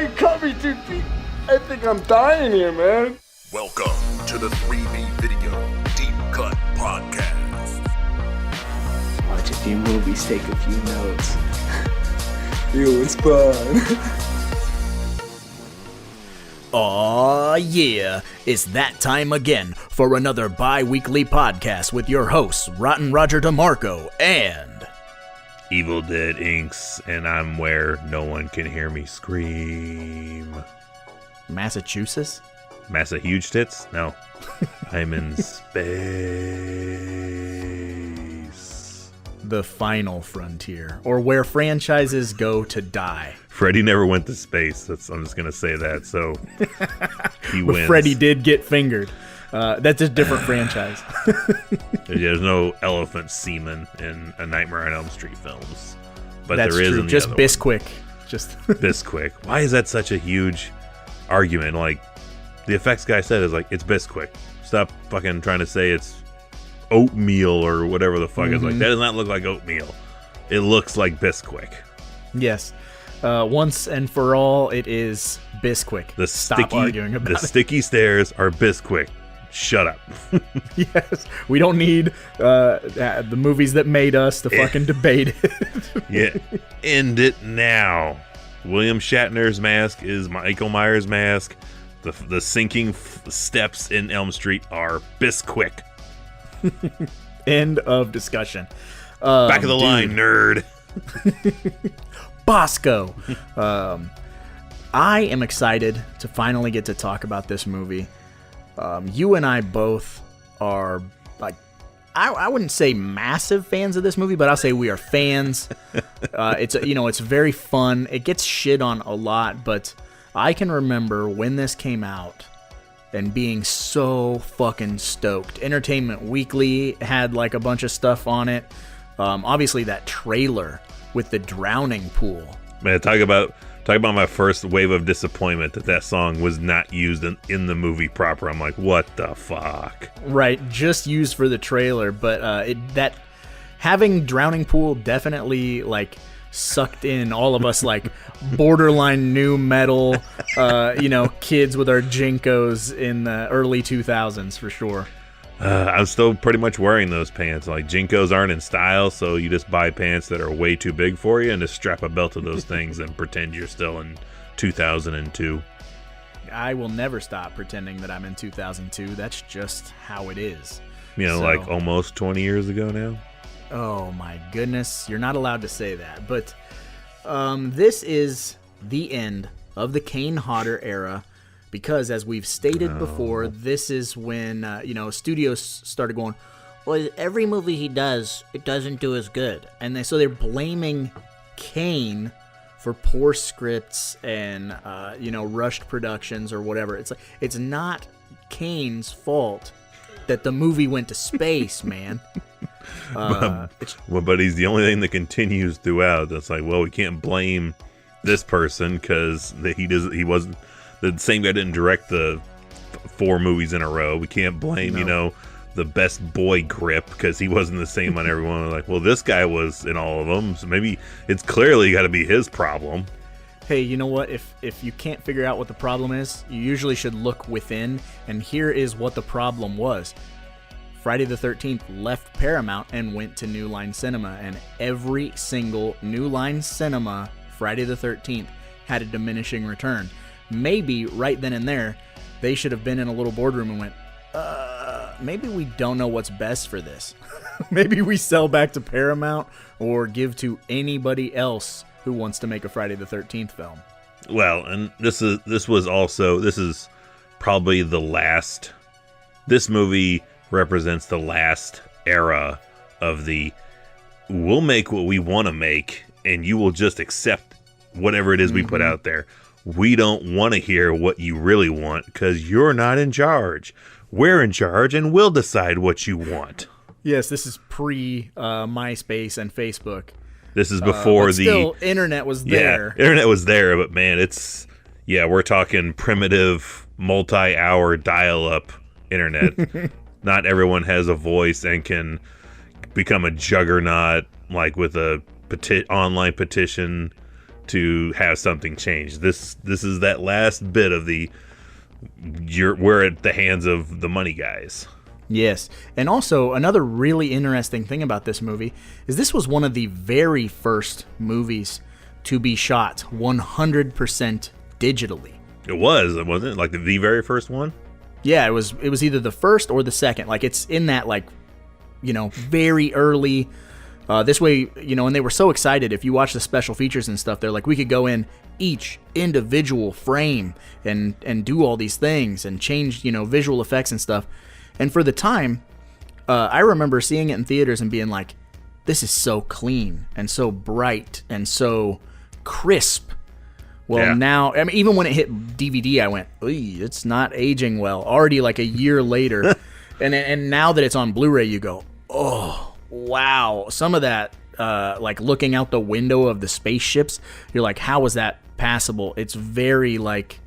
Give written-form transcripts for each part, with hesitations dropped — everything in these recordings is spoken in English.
you cut me too deep. I think I'm dying here, man. Welcome to the 3B Video Deep Cut Podcast. Watch a few movies, take a few notes. It was fun. Aw, yeah, it's that time again for another bi-weekly podcast with your hosts, Rotten Roger DeMarco and... Evil Dead Inks, and I'm where no one can hear me scream. Massachusetts? Massa huge tits? No. I'm in space. The final frontier, or where franchises go to die. Freddy never went to space. I'm just going to say that, so he But wins. Freddy did get fingered. That's a different franchise. There's no elephant semen in A Nightmare on Elm Street films. But That's there is true. in the Just other Bisquick. Just Bisquick. Why is that such a huge argument? Like, the effects guy said is like, it's Bisquick. Stop fucking trying to say it's oatmeal or whatever the fuck. It's like, that does not look like oatmeal. It looks like Bisquick. Yes. Once and for all, it is Bisquick. Stop arguing about it. The sticky stairs are Bisquick. Shut up. Yes. We don't need the movies that made us to fucking debate it. Yeah. End it now. William Shatner's mask is Michael Myers' mask. The sinking steps in Elm Street are Bisquick. End of discussion. Back of the line, nerd. Bosco. I am excited to finally get to talk about this movie. You and I both are, like, I wouldn't say massive fans of this movie, but I'll say we are fans. It's very fun. It gets shit on a lot, but I can remember when this came out and being so fucking stoked. Entertainment Weekly had like a bunch of stuff on it. Obviously that trailer with the drowning pool. Man, talk about my first wave of disappointment that song was not used in the movie proper. I'm like, what the fuck? Right, just used for the trailer, but that having drowning pool definitely like sucked in all of us like borderline new metal, kids with our Jinkos in the early 2000s for sure. I'm still pretty much wearing those pants. Like, Jinkos aren't in style, so you just buy pants that are way too big for you and just strap a belt to those things and pretend you're still in 2002. I will never stop pretending that I'm in 2002. That's just how it is. Like almost 20 years ago now. Oh my goodness, you're not allowed to say that. But this is the end of the Kane Hodder era. Because, as we've stated before, this is when, studios started going, well, every movie he does, it doesn't do as good. And they're blaming Kane for poor scripts and, rushed productions or whatever. It's like, it's not Kane's fault that the movie went to space, man. But he's the only thing that continues throughout. That's like, well, we can't blame this person because he wasn't... The same guy didn't direct the 4 movies in a row. We can't blame, the best boy grip because he wasn't the same on everyone. Like, well, this guy was in all of them, so maybe it's clearly got to be his problem. Hey, you know what? If you can't figure out what the problem is, you usually should look within, and here is what the problem was. Friday the 13th left Paramount and went to New Line Cinema, and every single New Line Cinema Friday the 13th had a diminishing return. Maybe right then and there, they should have been in a little boardroom and went, maybe we don't know what's best for this. Maybe we sell back to Paramount or give to anybody else who wants to make a Friday the 13th film. Well, and this is probably the last. This movie represents the last era of the we'll make what we want to make and you will just accept whatever it is we put out there. We don't want to hear what you really want because you're not in charge. We're in charge and we'll decide what you want. Yes, this is pre MySpace and Facebook. This is before internet was there. Yeah, internet was there, but man, we're talking primitive multi-hour dial-up internet. Not everyone has a voice and can become a juggernaut like with a online petition to have something change. This is that last bit of we're at the hands of the money guys. Yes. And also, another really interesting thing about this movie is this was one of the very first movies to be shot 100% digitally. It wasn't it? Like the very first one? Yeah, it was either the first or the second. Like, it's in that, like, very early. This way, and they were so excited. If you watch the special features and stuff, they're like, we could go in each individual frame and do all these things and change, visual effects and stuff. And for the time, I remember seeing it in theaters and being like, this is so clean and so bright and so crisp. Well, now, I mean, even when it hit DVD, I went, it's not aging well. Already like a year later. and now that it's on Blu-ray, you go, oh, wow. Some of that, like looking out the window of the spaceships, you're like, how was that passable? It's very like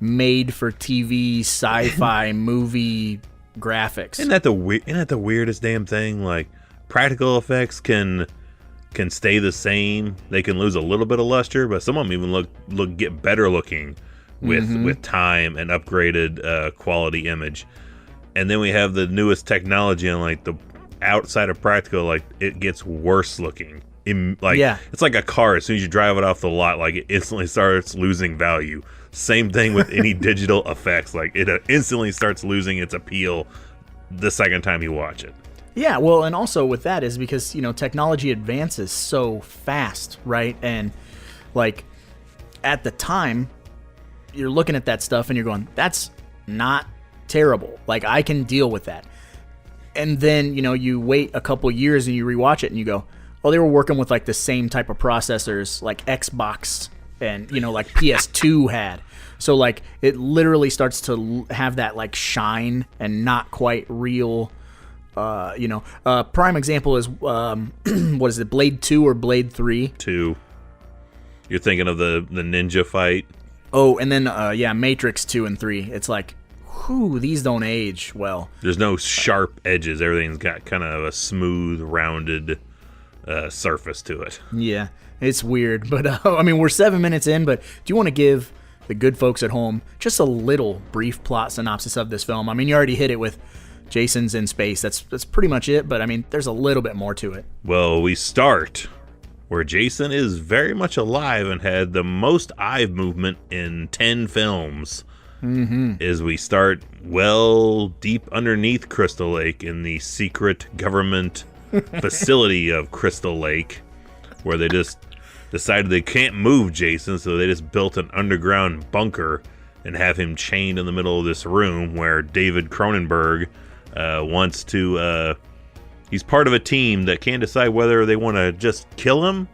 made for TV sci-fi movie graphics. Isn't that the weirdest damn thing? Like, practical effects can stay the same. They can lose a little bit of luster, but some of them even get better looking with time and upgraded quality image. And then we have the newest technology, and like the outside of practical, like it gets worse looking. It's like a car. As soon as you drive it off the lot, like it instantly starts losing value. Same thing with any digital effects. Like it instantly starts losing its appeal the second time you watch it. Yeah, well, and also with that is because, technology advances so fast, right? And like at the time, you're looking at that stuff and you're going, that's not terrible. Like, I can deal with that. And then, you wait a couple years and you rewatch it and you go, well, they were working with like the same type of processors like Xbox and, like PS2 had. So like it literally starts to have that like shine and not quite real. Prime example is what is it, Blade 2 or Blade 3? 2. You're thinking of the ninja fight. Oh, and then Matrix 2 and 3. It's like, these don't age well. There's no sharp edges. Everything's got kind of a smooth, rounded surface to it. Yeah, it's weird. But we're 7 minutes in. But do you want to give the good folks at home just a little brief plot synopsis of this film? I mean, you already hit it with Jason's in space. That's pretty much it, but I mean, there's a little bit more to it. Well, we start where Jason is very much alive and had the most eye movement in 10 films. Is we start deep underneath Crystal Lake in the secret government facility of Crystal Lake, where they just decided they can't move Jason, so they just built an underground bunker and have him chained in the middle of this room where David Cronenberg wants to he's part of a team that can't decide whether they want to just kill him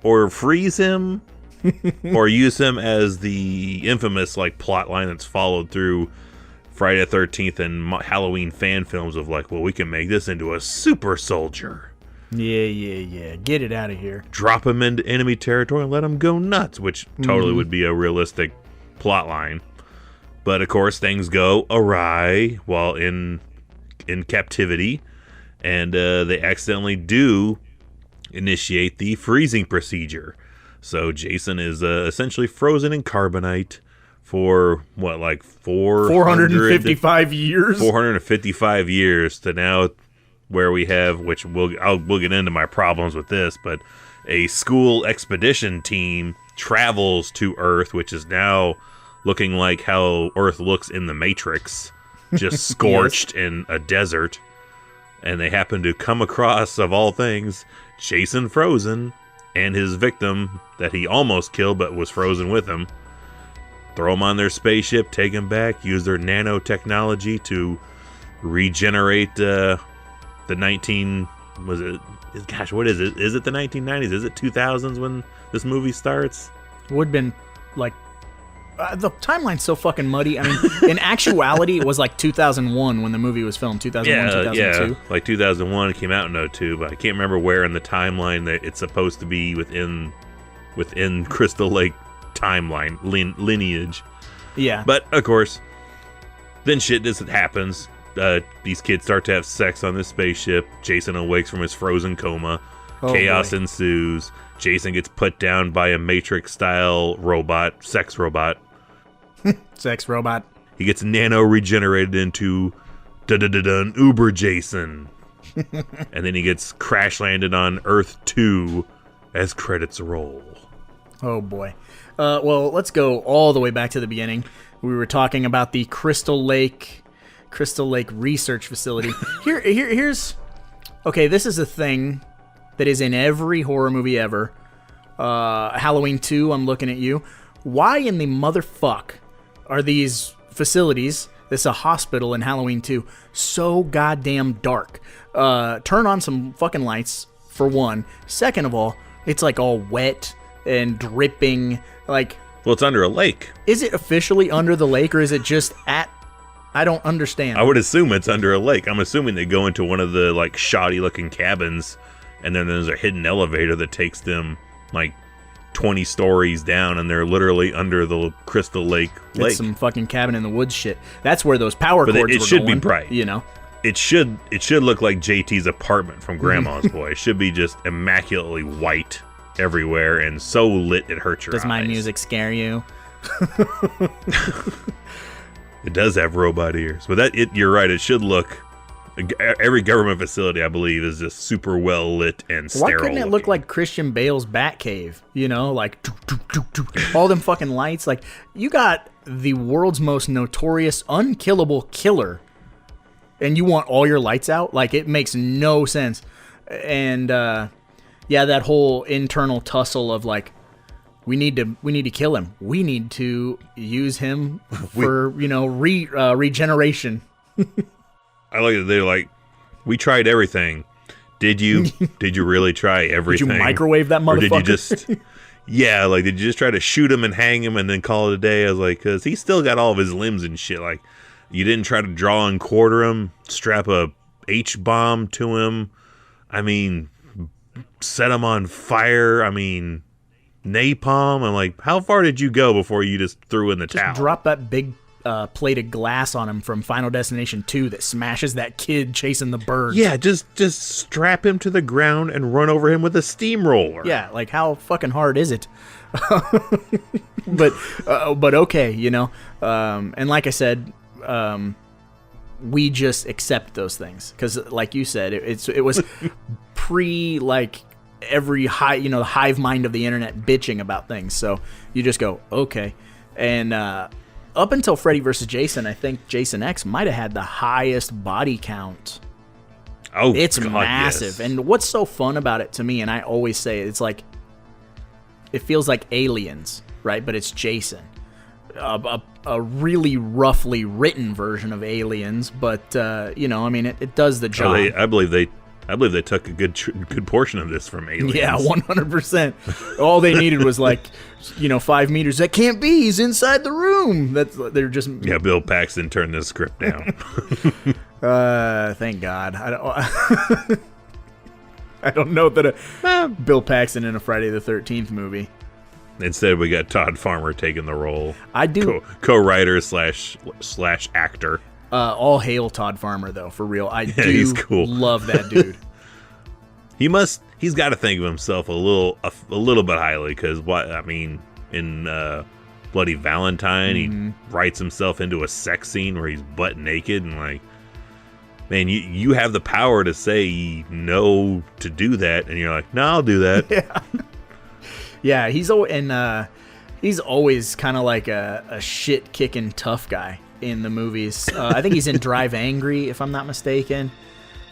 or freeze him or use him as the infamous like plot line that's followed through Friday the 13th and Halloween fan films of like, well, we can make this into a super soldier. Yeah. Get it out of here. Drop him into enemy territory and let him go nuts, which totally would be a realistic plot line. But of course, things go awry while in captivity, and they accidentally do initiate the freezing procedure. So Jason is essentially frozen in carbonite for what, like 455 years? 455 years to now where we have, which we'll get into my problems with this, but a school expedition team travels to Earth, which is now looking like how Earth looks in the Matrix, just scorched in a desert. And they happen to come across, of all things, Jason frozen and his victim that he almost killed but was frozen with him. Throw him on their spaceship, take him back, use their nanotechnology to regenerate the 19... Was it... Gosh, what is it? Is it the 1990s? Is it 2000s when this movie starts? Would have been like... the timeline's so fucking muddy. I mean, in actuality, it was like 2001 when the movie was filmed. 2001, 2002. Yeah, like 2001. It came out in 2002, but I can't remember where in the timeline that it's supposed to be within Crystal Lake timeline lineage. Yeah. But of course, then shit just happens. These kids start to have sex on this spaceship. Jason awakes from his frozen coma. Chaos ensues. Jason gets put down by a Matrix-style robot, sex robot. Sex robot. He gets nano-regenerated into Uber Jason. And then he gets crash-landed on Earth 2 as credits roll. Oh, boy. Well, let's go all the way back to the beginning. We were talking about the Crystal Lake Research Facility. Here's... Okay, this is a thing that is in every horror movie ever. Halloween 2, I'm looking at you. Why in the motherfuck are these facilities, this is a hospital in Halloween 2, so goddamn dark? Turn on some fucking lights, for one. Second of all, it's like all wet and dripping. Like, well, it's under a lake. Is it officially under the lake, or is it just at... I don't understand. I would assume it's under a lake. I'm assuming they go into one of the, like, shoddy-looking cabins, and then there's a hidden elevator that takes them, like, 20 stories down, and they're literally under the Crystal Lake. It's some fucking cabin in the woods shit. That's where those power cords were going. It should be bright. You know? It should look like JT's apartment from Grandma's Boy. It should be just immaculately white everywhere and so lit it hurts your eyes. Does my music scare you? It does have robot ears, but you're right. It should look. Every government facility, I believe, is just super well lit and sterile. Why couldn't it look like Christian Bale's Batcave? You know, like all them fucking lights. Like, you got the world's most notorious, unkillable killer, and you want all your lights out? Like, it makes no sense. And yeah, that whole internal tussle of like, we need to kill him. We need to use him for regeneration. I like that they're like, we tried everything. Did you? Did you really try everything? Did you microwave that motherfucker? Or did you just? Yeah, like did you just try to shoot him and hang him and then call it a day? I was like, because he's still got all of his limbs and shit. Like, you didn't try to draw and quarter him, strap a H-bomb to him. I mean, set him on fire. I mean, napalm. I'm like, how far did you go before you just threw in the towel? Drop that big plate of glass on him from Final Destination 2 that smashes that kid chasing the birds. Yeah, just strap him to the ground and run over him with a steamroller. Yeah, like how fucking hard is it? but okay, you know. And like I said, we just accept those things because, like you said, it was pre like every the hive mind of the internet bitching about things. So you just go okay, and up until Freddy vs. Jason, I think Jason X might have had the highest body count. Oh, it's God, massive. yes. And what's so fun about it to me, and I always say it's like, it feels like Aliens, right? But it's Jason. A really roughly written version of Aliens, but it does the job. I believe they took a good portion of this from Aliens. Yeah, 100%. All they needed was 5 meters. That can't be. He's inside the room. They're just. Yeah, Bill Paxton turned the script down. Thank God. I don't know that Bill Paxton in a Friday the 13th movie. Instead, we got Todd Farmer taking the role. I do co-writer slash actor. All hail Todd Farmer, though, for real. He's cool. Love that dude. He's got to think of himself a little bit highly, because in Bloody Valentine, he writes himself into a sex scene where he's butt naked, and like, man, you have the power to say no to do that, and you're like, no, I'll do that. Yeah. Yeah, he's always kind of like a shit-kicking tough guy in the movies. I think he's in Drive Angry, if I'm not mistaken.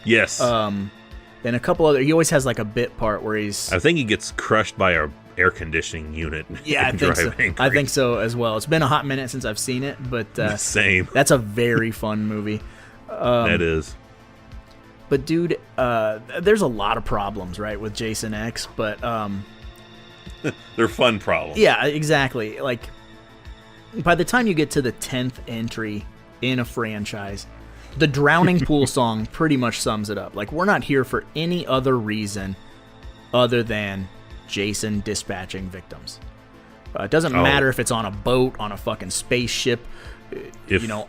Yes. And a couple other. He always has like a bit part where he's. I think he gets crushed by a air conditioning unit. Yeah, I think so. Angry. I think so as well. It's been a hot minute since I've seen it, but same. That's a very fun movie. That is. But dude, there's a lot of problems, right, with Jason X, but they're fun problems. Yeah, exactly. Like, by the time you get to the 10th entry in a franchise, the Drowning Pool song pretty much sums it up. Like, we're not here for any other reason other than Jason dispatching victims. It doesn't matter if it's on a boat, on a fucking spaceship,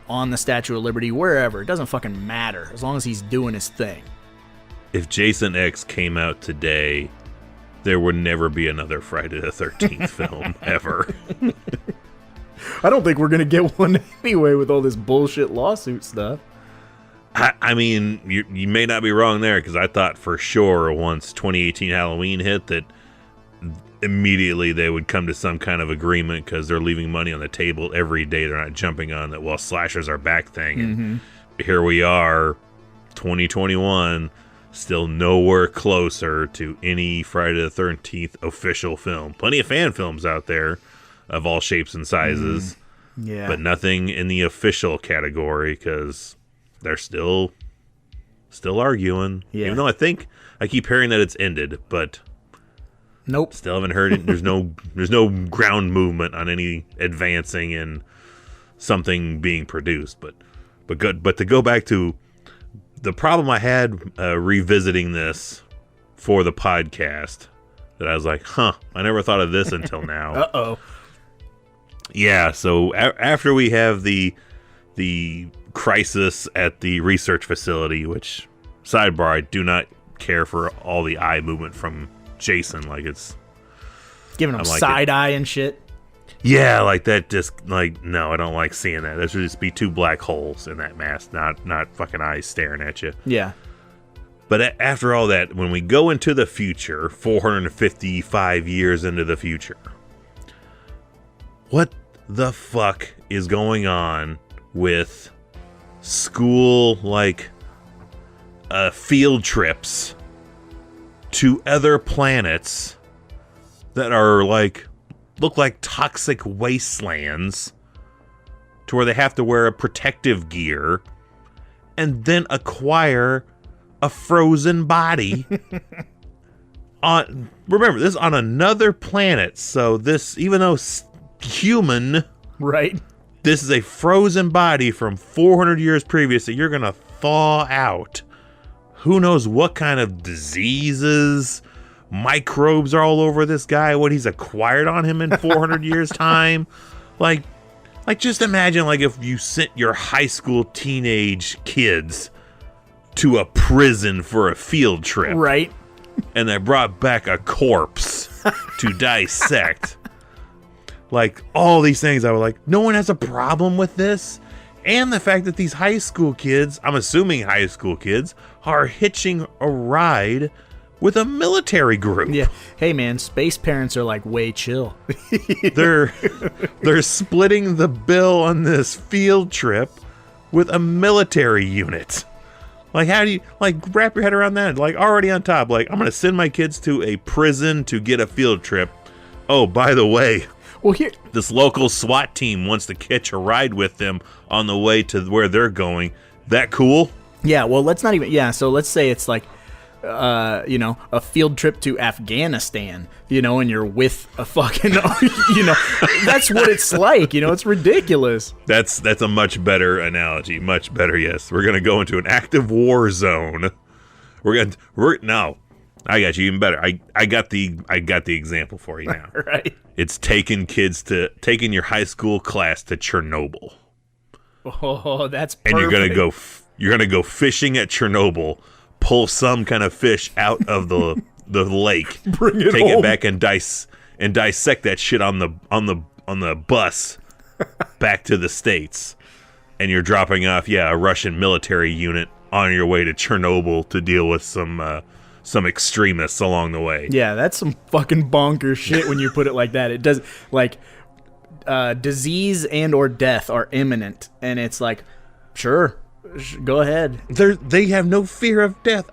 on the Statue of Liberty, wherever. It doesn't fucking matter as long as he's doing his thing. If Jason X came out today, there would never be another Friday the 13th film ever. I don't think we're going to get one anyway with all this bullshit lawsuit stuff. I mean, you may not be wrong there, because I thought for sure once 2018 Halloween hit that immediately they would come to some kind of agreement, because they're leaving money on the table every day. They're not jumping on that, well, slashers are back thing. And here we are, 2021, still nowhere closer to any Friday the 13th official film. Plenty of fan films out there of all shapes and sizes, but nothing in the official category, because they're still arguing. Yeah. Even though I keep hearing that it's ended, but nope, still haven't heard it. There's no ground movement on any advancing in something being produced. But to go back to the problem I had revisiting this for the podcast, that I was like, I never thought of this until now. Uh-oh. Yeah, so after we have the crisis at the research facility, which, sidebar, I do not care for all the eye movement from Jason. Like, it's giving him side eye and shit. Yeah, like that. Just like, no, I don't like seeing that. There should just be two black holes in that mask, not fucking eyes staring at you. Yeah. But after all that, when we go into the future, 455 years into the future, what the fuck is going on with school, like, field trips to other planets that are, like, look like toxic wastelands, to where they have to wear a protective gear and then acquire a frozen body remember, this is on another planet, so this, even though human, right, this is a frozen body from 400 years previous that you're gonna thaw out. Who knows what kind of diseases, microbes are all over this guy, what he's acquired on him in 400 years time. Like just imagine, like, if you sent your high school teenage kids to a prison for a field trip, right, and they brought back a corpse to dissect. Like, all these things, I was like, no one has a problem with this. And the fact that these high school kids, I'm assuming high school kids, are hitching a ride with a military group. Yeah. Hey, man, space parents are, like, way chill. They're splitting the bill on this field trip with a military unit. Like, how do you, like, wrap your head around that? Like, already on top, like, I'm going to send my kids to a prison to get a field trip. Oh, by the way, well, here, this local SWAT team wants to catch a ride with them on the way to where they're going. That cool? Yeah, well, let's not even, yeah, so let's say it's like, a field trip to Afghanistan, and you're with a fucking, that's what it's like, it's ridiculous. That's a much better analogy. Much better, yes. We're going to go into an active war zone. No, I got you even better. I got the example for you now. Right. It's taking your high school class to Chernobyl. Oh, that's perfect. And you're gonna go fishing at Chernobyl, pull some kind of fish out of the lake, take it back and dissect that shit on the bus back to the States, and you're dropping off a Russian military unit on your way to Chernobyl to deal with some extremists along the way. Yeah, that's some fucking bonkers shit when you put it like that. It does, like, disease and or death are imminent, and it's like, sure, go ahead. They have no fear of death.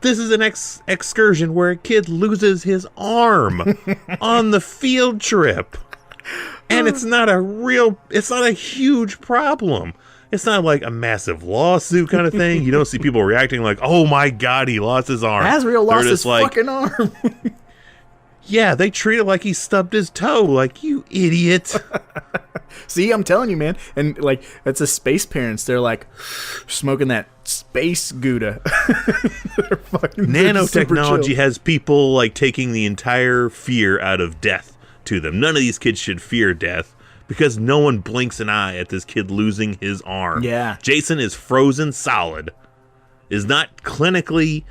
This is an excursion where a kid loses his arm on the field trip, and it's not a huge problem. It's not like a massive lawsuit kind of thing. You don't see people reacting like, oh my God, he lost his arm. Asriel lost his fucking arm. Yeah, they treat it like he stubbed his toe. Like, you idiot. See, I'm telling you, man. And, like, that's the space parents. They're, like, smoking that space Gouda. Nanotechnology has people, like, taking the entire fear out of death to them. None of these kids should fear death, because no one blinks an eye at this kid losing his arm. Yeah. Jason is frozen solid, is not clinically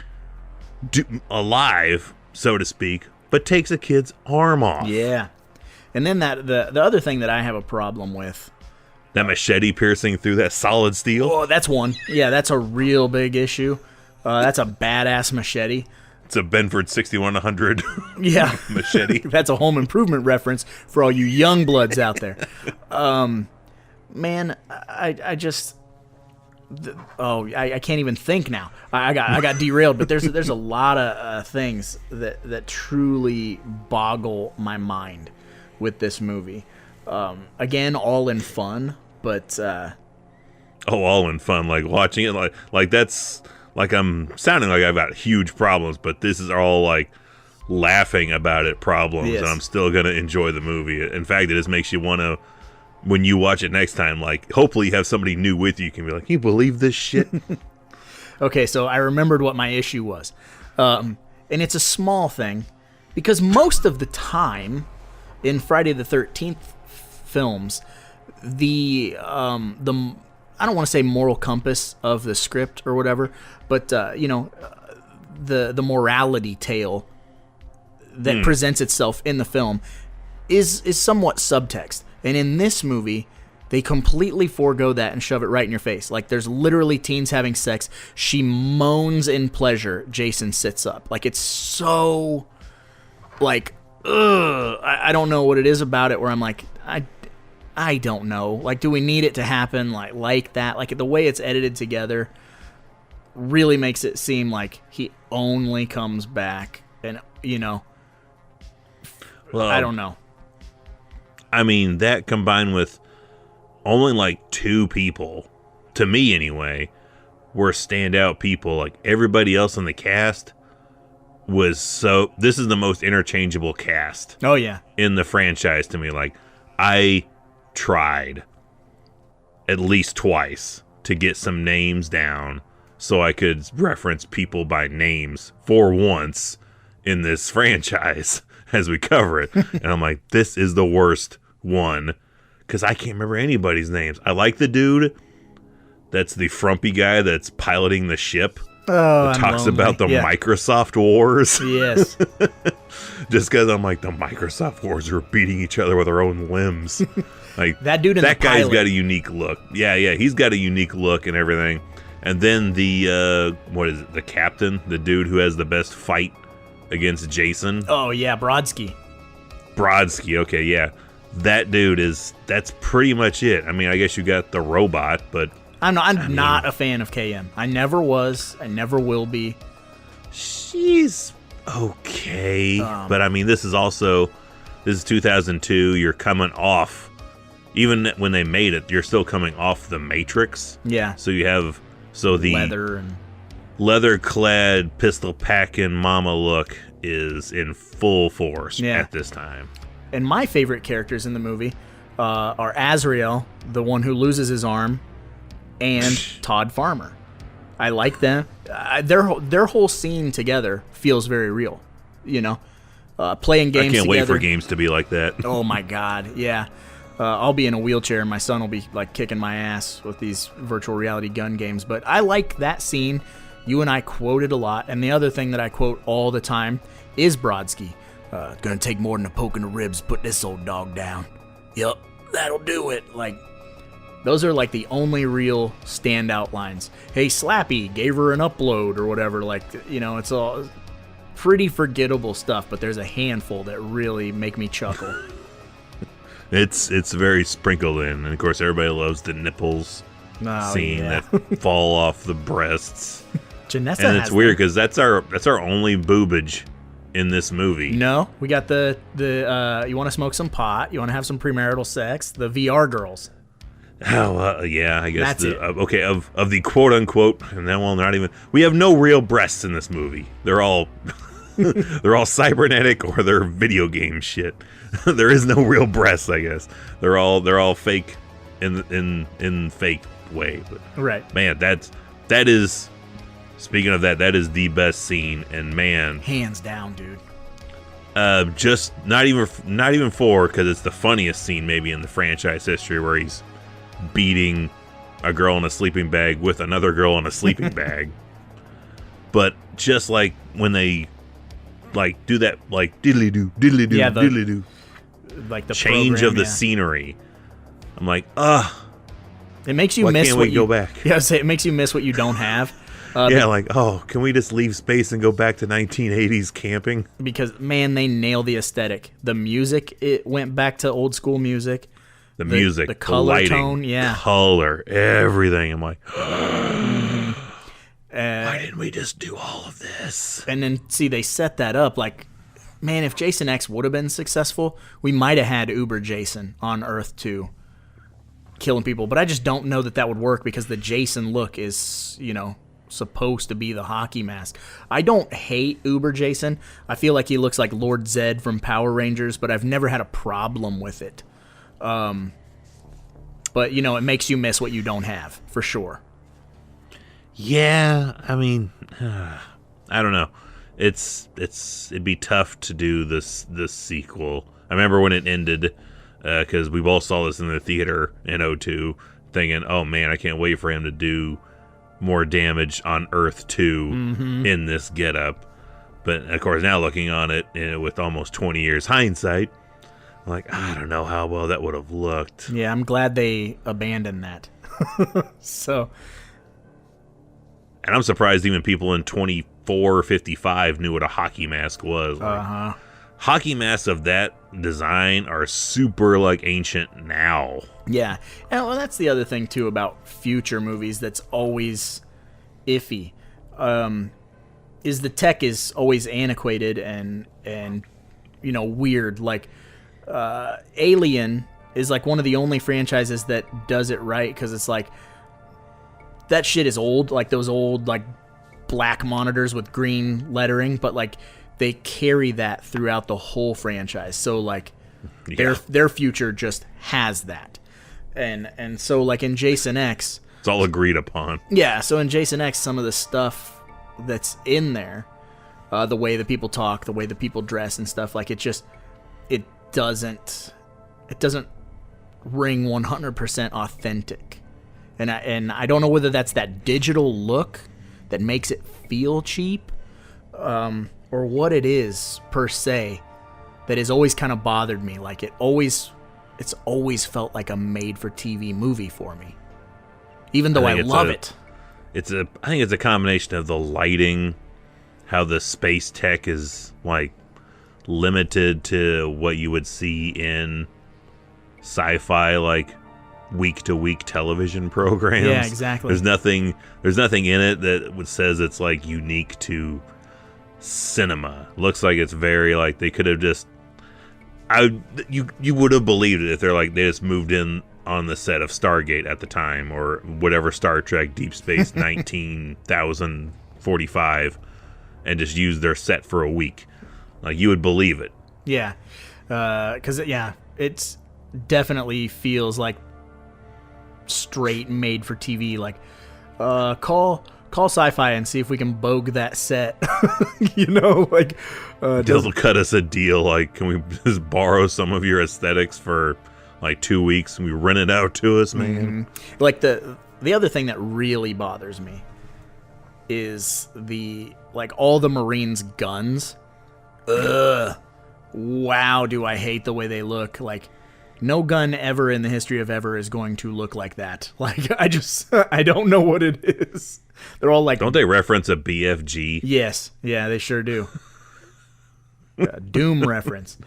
alive, so to speak, but takes a kid's arm off. Yeah. And then the other thing that I have a problem with. That machete piercing through that solid steel. Oh, that's one. Yeah, that's a real big issue. That's a badass machete. It's a Benford 6100 Yeah. machete. That's a Home Improvement reference for all you young bloods out there. Man, I just... I can't even think now. I got derailed, but there's a lot of things that truly boggle my mind with this movie. Again, all in fun, but all in fun. Like watching it, like that's like I'm sounding like I've got huge problems, but this is all like laughing about it problems, yes. and I'm still gonna enjoy the movie. In fact, it just makes you want to. When you watch it next time, like, hopefully you have somebody new with you. You can be like, you believe this shit? Okay, so I remembered what my issue was. And it's a small thing, because most of the time in Friday the 13th films, the I don't want to say moral compass of the script or whatever, but, the morality tale that presents itself in the film is somewhat subtext. And in this movie, they completely forego that and shove it right in your face. Like, there's literally teens having sex. She moans in pleasure. Jason sits up. Like, it's so, like, ugh. I don't know what it is about it where I'm like, I don't know. Like, do we need it to happen like that? Like, the way it's edited together really makes it seem like he only comes back. And, Well, I don't know. I mean, that combined with only like 2 people, to me anyway, were standout people. Like everybody else in the cast was this is the most interchangeable cast. Oh, yeah. In the franchise to me. Like, I tried at least twice to get some names down so I could reference people by names for once in this franchise as we cover it. And I'm like, this is the worst one, because I can't remember anybody's names. I like the dude that's the frumpy guy that's piloting the ship. Oh, talks about the Microsoft Wars. Yes. Just because I'm like, the Microsoft Wars are beating each other with their own limbs. Like that dude in that the guy's pilot. got a unique look. Yeah, he's got a unique look and everything. And then the what is it? The captain, the dude who has the best fight against Jason. Oh yeah, Brodsky. Okay, yeah. That dude that's pretty much it. I mean, I guess you got the robot, but I'm not a fan of KM. I never was. I never will be. She's okay. But I mean, this is 2002. You're coming off, even when they made it, you're still coming off the Matrix. Yeah. So you have the leather and leather-clad, pistol-packing mama look is in full force at this time. And my favorite characters in the movie are Azrael, the one who loses his arm, and Todd Farmer. I like them. Their whole scene together feels very real. Playing games together. I can't wait for games to be like that. Oh my God, yeah. I'll be in a wheelchair and my son will be like kicking my ass with these virtual reality gun games. But I like that scene. You and I quote it a lot. And the other thing that I quote all the time is Brodsky. Gonna take more than a poke in the ribs to put this old dog down. Yup, that'll do it. Like, those are like the only real standout lines. Hey, Slappy gave her an upload or whatever. Like, it's all pretty forgettable stuff, but there's a handful that really make me chuckle. It's very sprinkled in, and of course everybody loves the nipples scene that fall off the breasts. Janessa and it's weird because that's our only boobage in this movie. No, we got the you want to smoke some pot, you want to have some premarital sex, the VR girls. Oh yeah, I guess that's it. Okay, of the quote unquote, and then not even. We have no real breasts in this movie. They're all they're all cybernetic or they're video game shit. There is no real breasts, I guess. They're all fake in fake way. But right, man, that is. Speaking of that is the best scene, and man, hands down, dude. Just not even 4, because it's the funniest scene maybe in the franchise history, where he's beating a girl in a sleeping bag with another girl in a sleeping bag. But just like when they like do that like diddly doo diddly doo like the change program, of the scenery. I'm like, it makes you why miss can't what we you go back? Yeah, it makes you miss what you don't have. Like, can we just leave space and go back to 1980s camping? Because man, they nail the aesthetic. The music, it went back to old school music. The music, the color lighting, tone, yeah, color, everything. I'm like, why didn't we just do all of this? And then see, they set that up like, man, if Jason X would have been successful, we might have had Uber Jason on Earth 2 killing people. But I just don't know that would work because the Jason look is, supposed to be the hockey mask. I don't hate Uber Jason. I feel like he looks like Lord Zed from Power Rangers, but I've never had a problem with it. But it makes you miss what you don't have, for sure. Yeah, I mean, I don't know. It'd be tough to do this sequel. I remember when it ended, because we both saw this in the theater in '02, thinking, oh man, I can't wait for him to do more damage on Earth 2 in this getup. But of course, now looking on it with almost 20 years hindsight, I'm like, I don't know how well that would have looked. Yeah, I'm glad they abandoned that. So, and I'm surprised even people in 2455 knew what a hockey mask was. Like, hockey masks of that design are super ancient now. Yeah, and well, that's the other thing too about future movies that's always iffy. Is the tech is always antiquated and weird. Like Alien is like one of the only franchises that does it right, because it's like that shit is old, like those old like black monitors with green lettering, but like they carry that throughout the whole franchise. So like their future just has that. And so like in Jason X, it's all agreed upon. Yeah, so in Jason X, some of the stuff that's in there, the way that people talk, the way that people dress and stuff, like it doesn't ring 100% authentic. And I don't know whether that's that digital look that makes it feel cheap, or what it is per se that has always kind of bothered me. Like it's always felt like a made-for-TV movie for me, even though I love it. I think it's a combination of the lighting, how the space tech is like limited to what you would see in sci-fi like week-to-week television programs. Yeah, exactly. There's nothing in it that says it's like unique to cinema. Looks like it's very like they could have just you would have believed it if they just moved in on the set of Stargate at the time, or whatever Star Trek Deep Space 19,045, and just used their set for a week. Like, you would believe it. Yeah, because it's definitely feels like straight made for TV. Like, call Sci-Fi and see if we can bogue that set. They'll cut us a deal. Like, can we just borrow some of your aesthetics for like 2 weeks and we rent it out to us, man? Mm-hmm. Like the other thing that really bothers me is all the Marines' guns. Ugh. Wow, do I hate the way they look. Like, no gun ever in the history of ever is going to look like that. Like, I don't know what it is. They're all like... Don't they reference a BFG? Yes. Yeah, they sure do. Doom reference.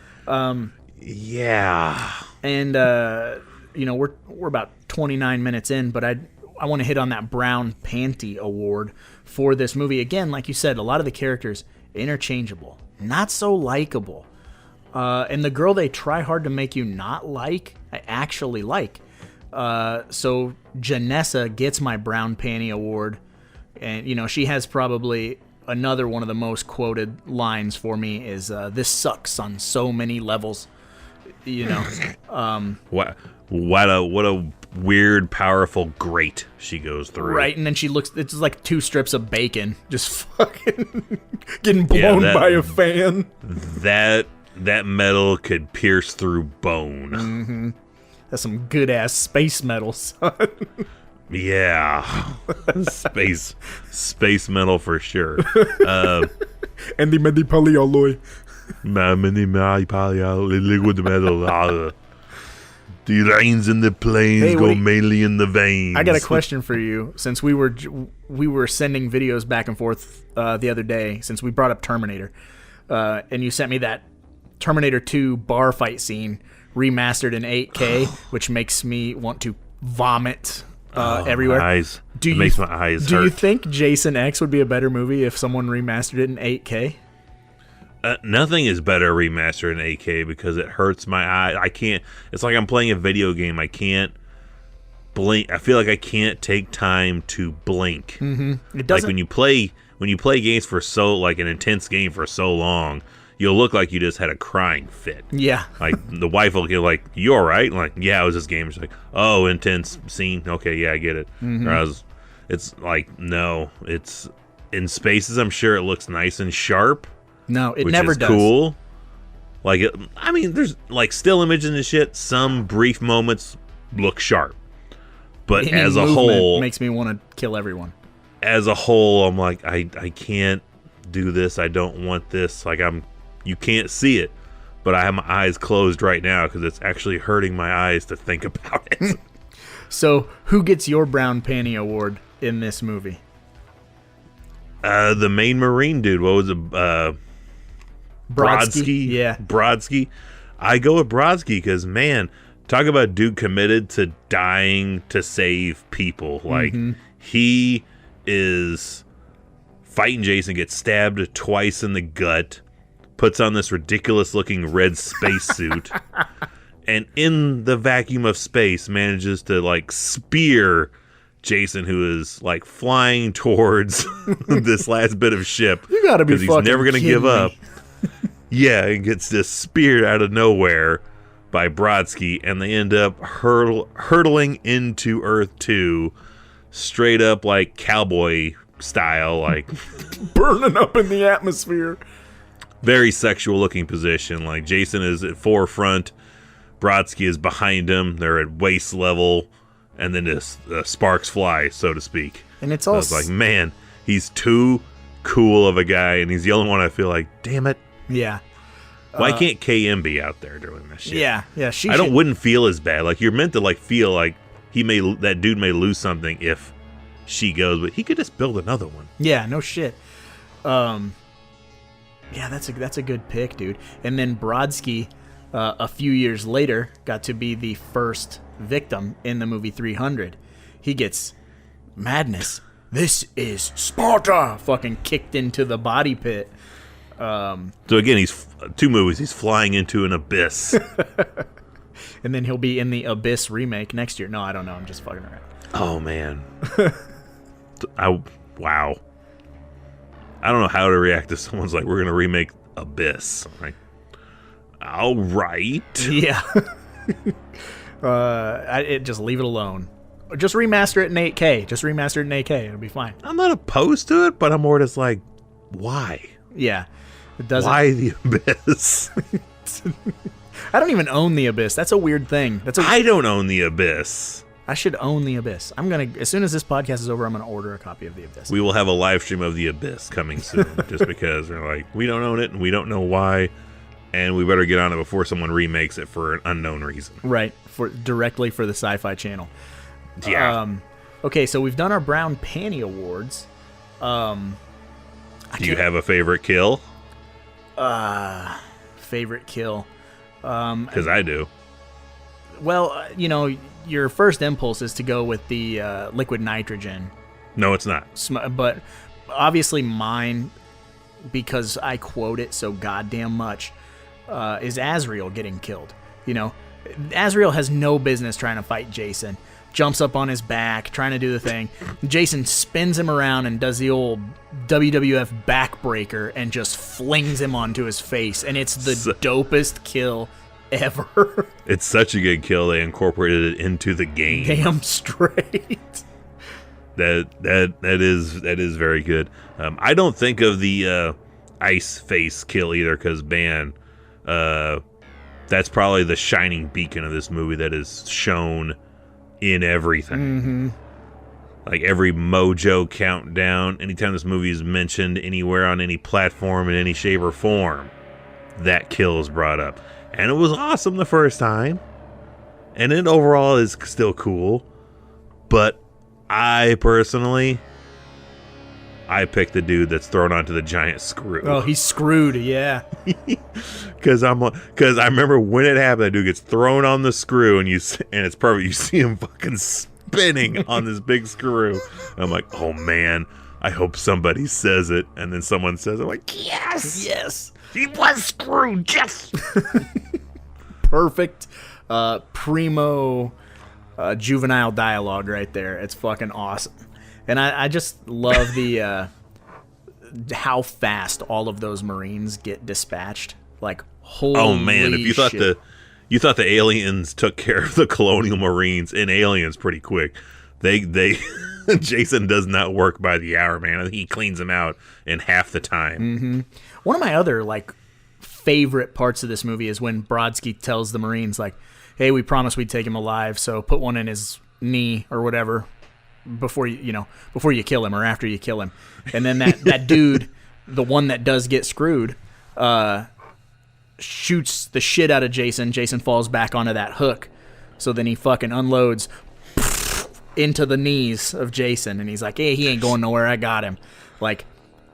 Yeah. And, we're about 29 minutes in, but I want to hit on that Brown Panty Award for this movie. Again, like you said, a lot of the characters, interchangeable. Not so likable. And the girl they try hard to make you not like, I actually like. So Janessa gets my Brown Panty Award. And, she has probably another one of the most quoted lines for me is, this sucks on so many levels. What a weird, powerful grate she goes through. Right, and then she looks, it's like 2 strips of bacon just fucking getting blown by a fan. That metal could pierce through bone. Mm-hmm. That's some good ass space metal, son. Yeah. Space metal for sure. And the polyalloy. Liquid metal. The lines in the planes Hey, go mainly in the veins. I got a question for you. Since we were sending videos back and forth the other day, since we brought up Terminator, and you sent me that Terminator 2 bar fight scene remastered in 8K, which makes me want to vomit everywhere. My eyes. It makes my eyes hurt. Do you think Jason X would be a better movie if someone remastered it in 8K? Nothing is better remastered in 8K because it hurts my eye. I can't. It's like I'm playing a video game. I can't blink. I feel like I can't take time to blink. Mm-hmm. It doesn't. Like when you play games for like an intense game for so long, you'll look like you just had a crying fit. Yeah. Like the wife will get like, "You all right?" I'm like, yeah, it was this game. She's like, "Oh, intense scene. Okay, yeah, I get it." Mm-hmm. It's like, no, it's in spaces. I'm sure it looks nice and sharp. No, it which never is does. Cool. Like, there's like still images and shit. Some brief moments look sharp, but Any as a movement whole, makes me want to kill everyone. As a whole, I'm like, I can't do this. I don't want this. Like, you can't see it, but I have my eyes closed right now because it's actually hurting my eyes to think about it. So, who gets your brown panty award in this movie? The main Marine dude. What was it? Brodsky. Yeah. Brodsky. I go with Brodsky because, man, talk about dude committed to dying to save people. Like, he is fighting Jason, gets stabbed twice in the gut, puts on this ridiculous looking red spacesuit, and in the vacuum of space manages to, like, spear Jason, who is, like, flying towards this last bit of ship. You gotta be fucking because he's never gonna give kidding up. me. Yeah, and gets just speared out of nowhere by Brodsky, and they end up hurtling into Earth 2, straight up like cowboy style, like Burning up in the atmosphere. very sexual looking position. Like Jason is at forefront, Brodsky is behind him. They're at waist level, and then just sparks fly, so to speak. And it's So all I was like, man, he's too cool of a guy, and he's the only one I feel like, damn it. yeah. Why can't KM be out there doing this shit? Yeah, yeah. Wouldn't feel as bad. Like, you're meant to like feel like that dude may lose something if she goes, but he could just build another one. Yeah, no shit. Yeah, that's a good pick, dude. And then Brodsky, a few years later, got to be the first victim in the movie 300. He gets madness. This is Sparta! Fucking kicked into the body pit. So again, he's 2 movies. He's flying into an abyss. And then he'll be in the Abyss remake next year. No, I don't know. I'm just fucking around. Oh man. Wow. I don't know how to react if someone's like, we're gonna remake Abyss. I'm like, all right. Yeah. Just leave it alone. Or just remaster it in 8K. Just remaster it in 8K. It'll be fine. I'm not opposed to it, but I'm more just like, why? Yeah. It doesn't. Why the Abyss? I don't even own the Abyss. That's a weird thing. I don't own the Abyss. I should own the Abyss. I'm gonna, as soon as this podcast is over, I'm gonna order a copy of the Abyss. We will have a live stream of the Abyss coming soon, just because we're like, we don't own it and we don't know why, and we better get on it before someone remakes it for an unknown reason. Right, directly for the Sci-Fi Channel. Yeah. Okay, so we've done our Brown Panty Awards. Do you have a favorite kill? Favorite kill? Because I do. Well, your first impulse is to go with the liquid nitrogen. No, it's not. But obviously mine, because I quote it so goddamn much, is Azrael getting killed. Azrael has no business trying to fight Jason. Jumps up on his back, trying to do the thing. Jason spins him around and does the old WWF backbreaker and just flings him onto his face. And it's the dopest kill ever. It's such a good kill. They incorporated it into the game. Damn straight. That is very good. I don't think of the ice face kill either, because that's probably the shining beacon of this movie that is shown in everything. like every Mojo countdown, anytime this movie is mentioned anywhere on any platform in any shape or form, that kill is brought up. And it was awesome the first time. And it overall is still cool. But I personally, I picked the dude that's thrown onto the giant screw. Oh, he's screwed, yeah. Because I remember when it happened, that dude gets thrown on the screw, and it's perfect. You see him fucking spinning on this big screw. And I'm like, oh man, I hope somebody says it. And then someone says it. I'm like, yes, he was screwed. Yes. Perfect, primo, juvenile dialogue right there. It's fucking awesome. And I just love the how fast all of those Marines get dispatched. Like, holy oh man, if you thought shit. the aliens took care of the colonial Marines in Aliens pretty quick, they Jason does not work by the hour, man. He cleans them out in half the time. Mm-hmm. One of my other favorite parts of this movie is when Brodsky tells the Marines hey, we promised we'd take him alive, so put one in his knee or whatever before you kill him or after you kill him. And then that dude, the one that does get screwed, shoots the shit out of Jason. Jason falls back onto that hook. So then he fucking unloads into the knees of Jason, and he's like, hey, he ain't going nowhere, I got him.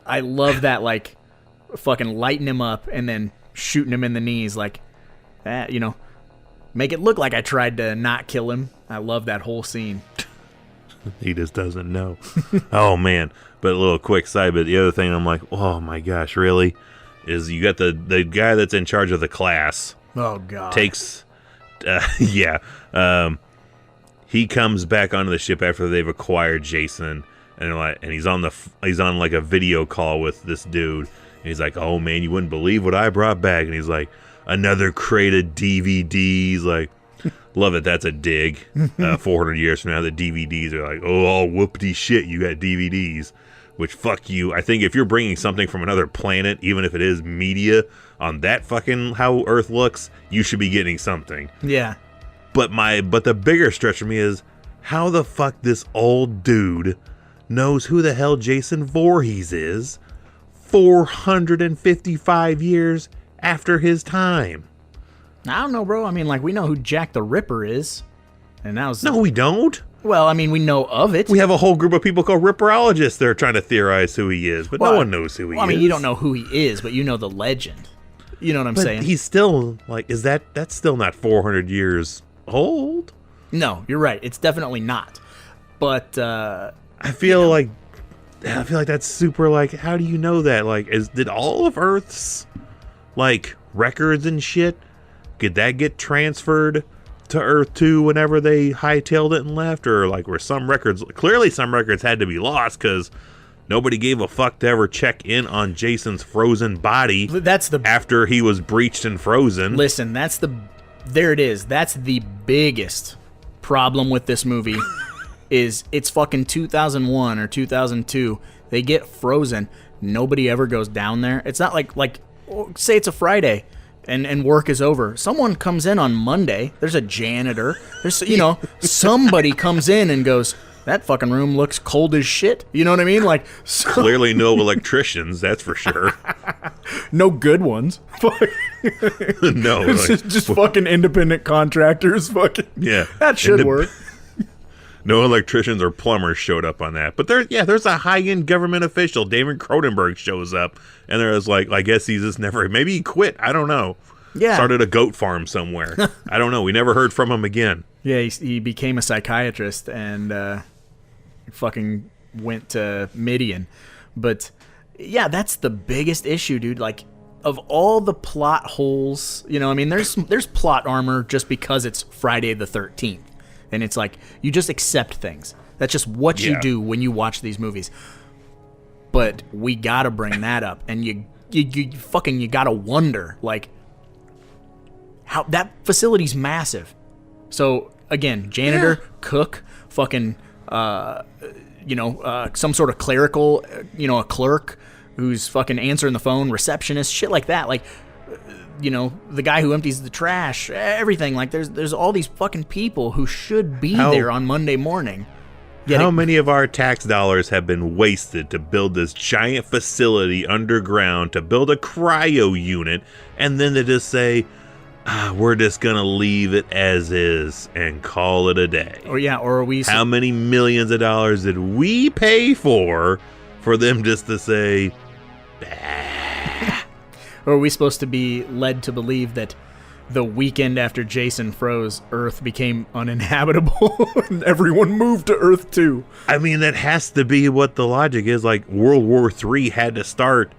I love that, fucking lighting him up and then shooting him in the knees, make it look like I tried to not kill him. I love that whole scene. He just doesn't know. Oh man. But a little quick side bit, the other thing I'm like, oh my gosh, really? Is you got the guy that's in charge of the class. Oh god. Takes he comes back onto the ship after they've acquired Jason, and he's on a video call with this dude. And he's like, oh man, you wouldn't believe what I brought back. And he's like, another crate of DVDs. Like, love it. That's a dig. 400 years from now, the DVDs are like, oh, all whoopty shit, you got DVDs. Which, fuck you. I think if you're bringing something from another planet, even if it is media, on that fucking how Earth looks, you should be getting something. Yeah. But the bigger stretch for me is how the fuck this old dude knows who the hell Jason Voorhees is 455 years after his time. I don't know, bro. I mean, we know who Jack the Ripper is. And that was... No, we don't. Well, I mean, we know of it. We have a whole group of people called Ripperologists that are trying to theorize who he is, but no one knows who he is. I mean, you don't know who he is, but you know the legend. You know what I'm saying? He's still, that's still not 400 years old? No, you're right. It's definitely not. But, I feel like that's super, how do you know that? Did all of Earth's, records and shit, did that get transferred to Earth 2 whenever they hightailed it and left? Or, were some records, clearly some records had to be lost because nobody gave a fuck to ever check in on Jason's frozen body after he was breached and frozen. Listen, there it is. That's the biggest problem with this movie is it's fucking 2001 or 2002. They get frozen. Nobody ever goes down there. It's not like say it's a Friday and work is over. Someone comes in on Monday. There's a janitor. There's, somebody comes in and goes, that fucking room looks cold as shit. You know what I mean? Clearly no electricians, that's for sure. No good ones. No. Just fucking independent contractors. Fucking, yeah. That should work. No electricians or plumbers showed up on that. But there's a high-end government official. David Cronenberg shows up, and there's I guess he's just never, maybe he quit. I don't know. Yeah. Started a goat farm somewhere. I don't know. We never heard from him again. Yeah, he became a psychiatrist and fucking went to Midian. But yeah, that's the biggest issue, dude. Of all the plot holes, there's plot armor just because it's Friday the 13th. And it's you just accept things. That's just what you do when you watch these movies. But we gotta bring that up, and you gotta wonder how that facility's massive. So again, janitor, cook, fucking some sort of clerical, a clerk who's fucking answering the phone, receptionist, shit like that. The guy who empties the trash, everything. There's all these fucking people who should be there on Monday morning. How many of our tax dollars have been wasted to build this giant facility underground, to build a cryo unit, and then to just say, we're just going to leave it as is and call it a day? Or are we... How many millions of dollars did we pay for them just to say, bah? Or are we supposed to be led to believe that the weekend after Jason froze, Earth became uninhabitable and everyone moved to Earth too? I mean, that has to be what the logic is. Like, World War III had to start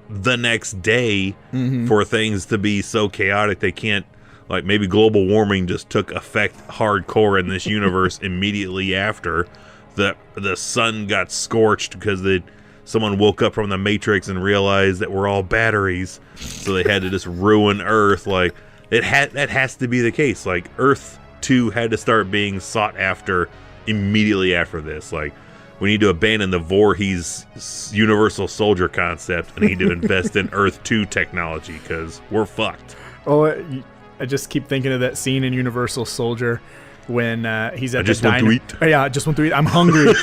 the next day for things to be so chaotic they can't, like, maybe global warming just took effect hardcore in this universe immediately after the sun got scorched because someone woke up from the Matrix and realized that we're all batteries, so they had to just ruin Earth. Like, that has to be the case. Like, Earth 2 had to start being sought after immediately after this. Like, we need to abandon the Voorhees Universal Soldier concept and need to invest in Earth 2 technology because we're fucked. Oh, I just keep thinking of that scene in Universal Soldier when he's at the diner. Want to eat. Yeah, I just want to eat. I'm hungry.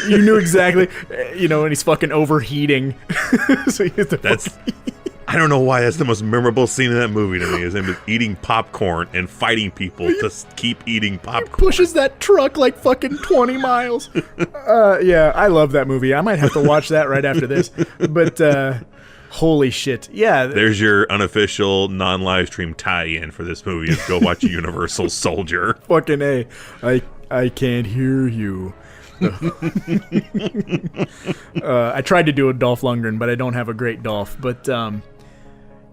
You knew exactly. And he's fucking overheating. So he has to I don't know why that's the most memorable scene in that movie to me, is him eating popcorn and fighting people to keep eating popcorn. Pushes that truck like fucking 20 miles. Yeah, I love that movie. I might have to watch that right after this. But holy shit. Yeah. There's your unofficial non-live stream tie-in for this movie, is go watch Universal Soldier. Fucking A. I can't hear you. I tried to do a Dolph Lundgren, but I don't have a great Dolph. But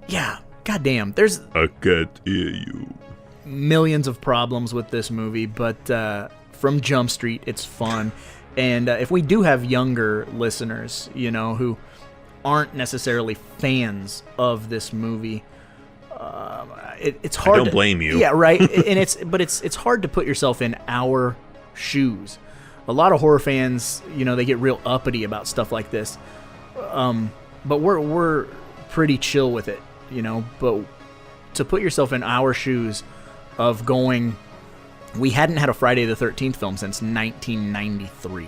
yeah, goddamn, there's I can't hear you. Millions of problems with this movie, but from Jump Street, it's fun. And if we do have younger listeners, who aren't necessarily fans of this movie, it's hard. I don't blame you. Yeah, right. And it's hard to put yourself in our shoes. A lot of horror fans, they get real uppity about stuff like this. But we're pretty chill with it, But to put yourself in our shoes of going, we hadn't had a Friday the 13th film since 1993.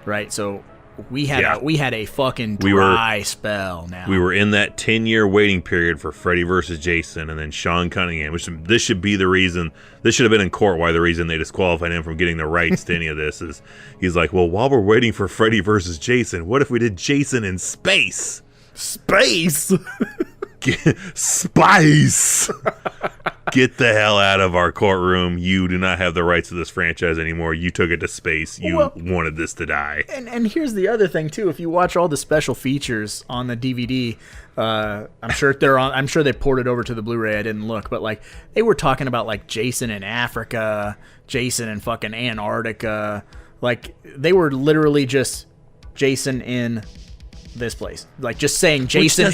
Right? So we had a fucking dry spell now. We were in that 10-year waiting period for Freddy vs. Jason, and then Sean Cunningham, this should be the reason, this should have been in court why the reason they disqualified him from getting the rights to any of this is he's like, well, while we're waiting for Freddy vs. Jason, what if we did Jason in space? Space? Spice! Get the hell out of our courtroom. You do not have the rights to this franchise anymore. You took it to space. You wanted this to die. And here's the other thing too. If you watch all the special features on the DVD, I'm sure they're on. I'm sure they ported over to the Blu-ray. I didn't look, but like they were talking about like Jason in Africa, Jason in fucking Antarctica. Like they were literally just Jason in this place. Like just saying Jason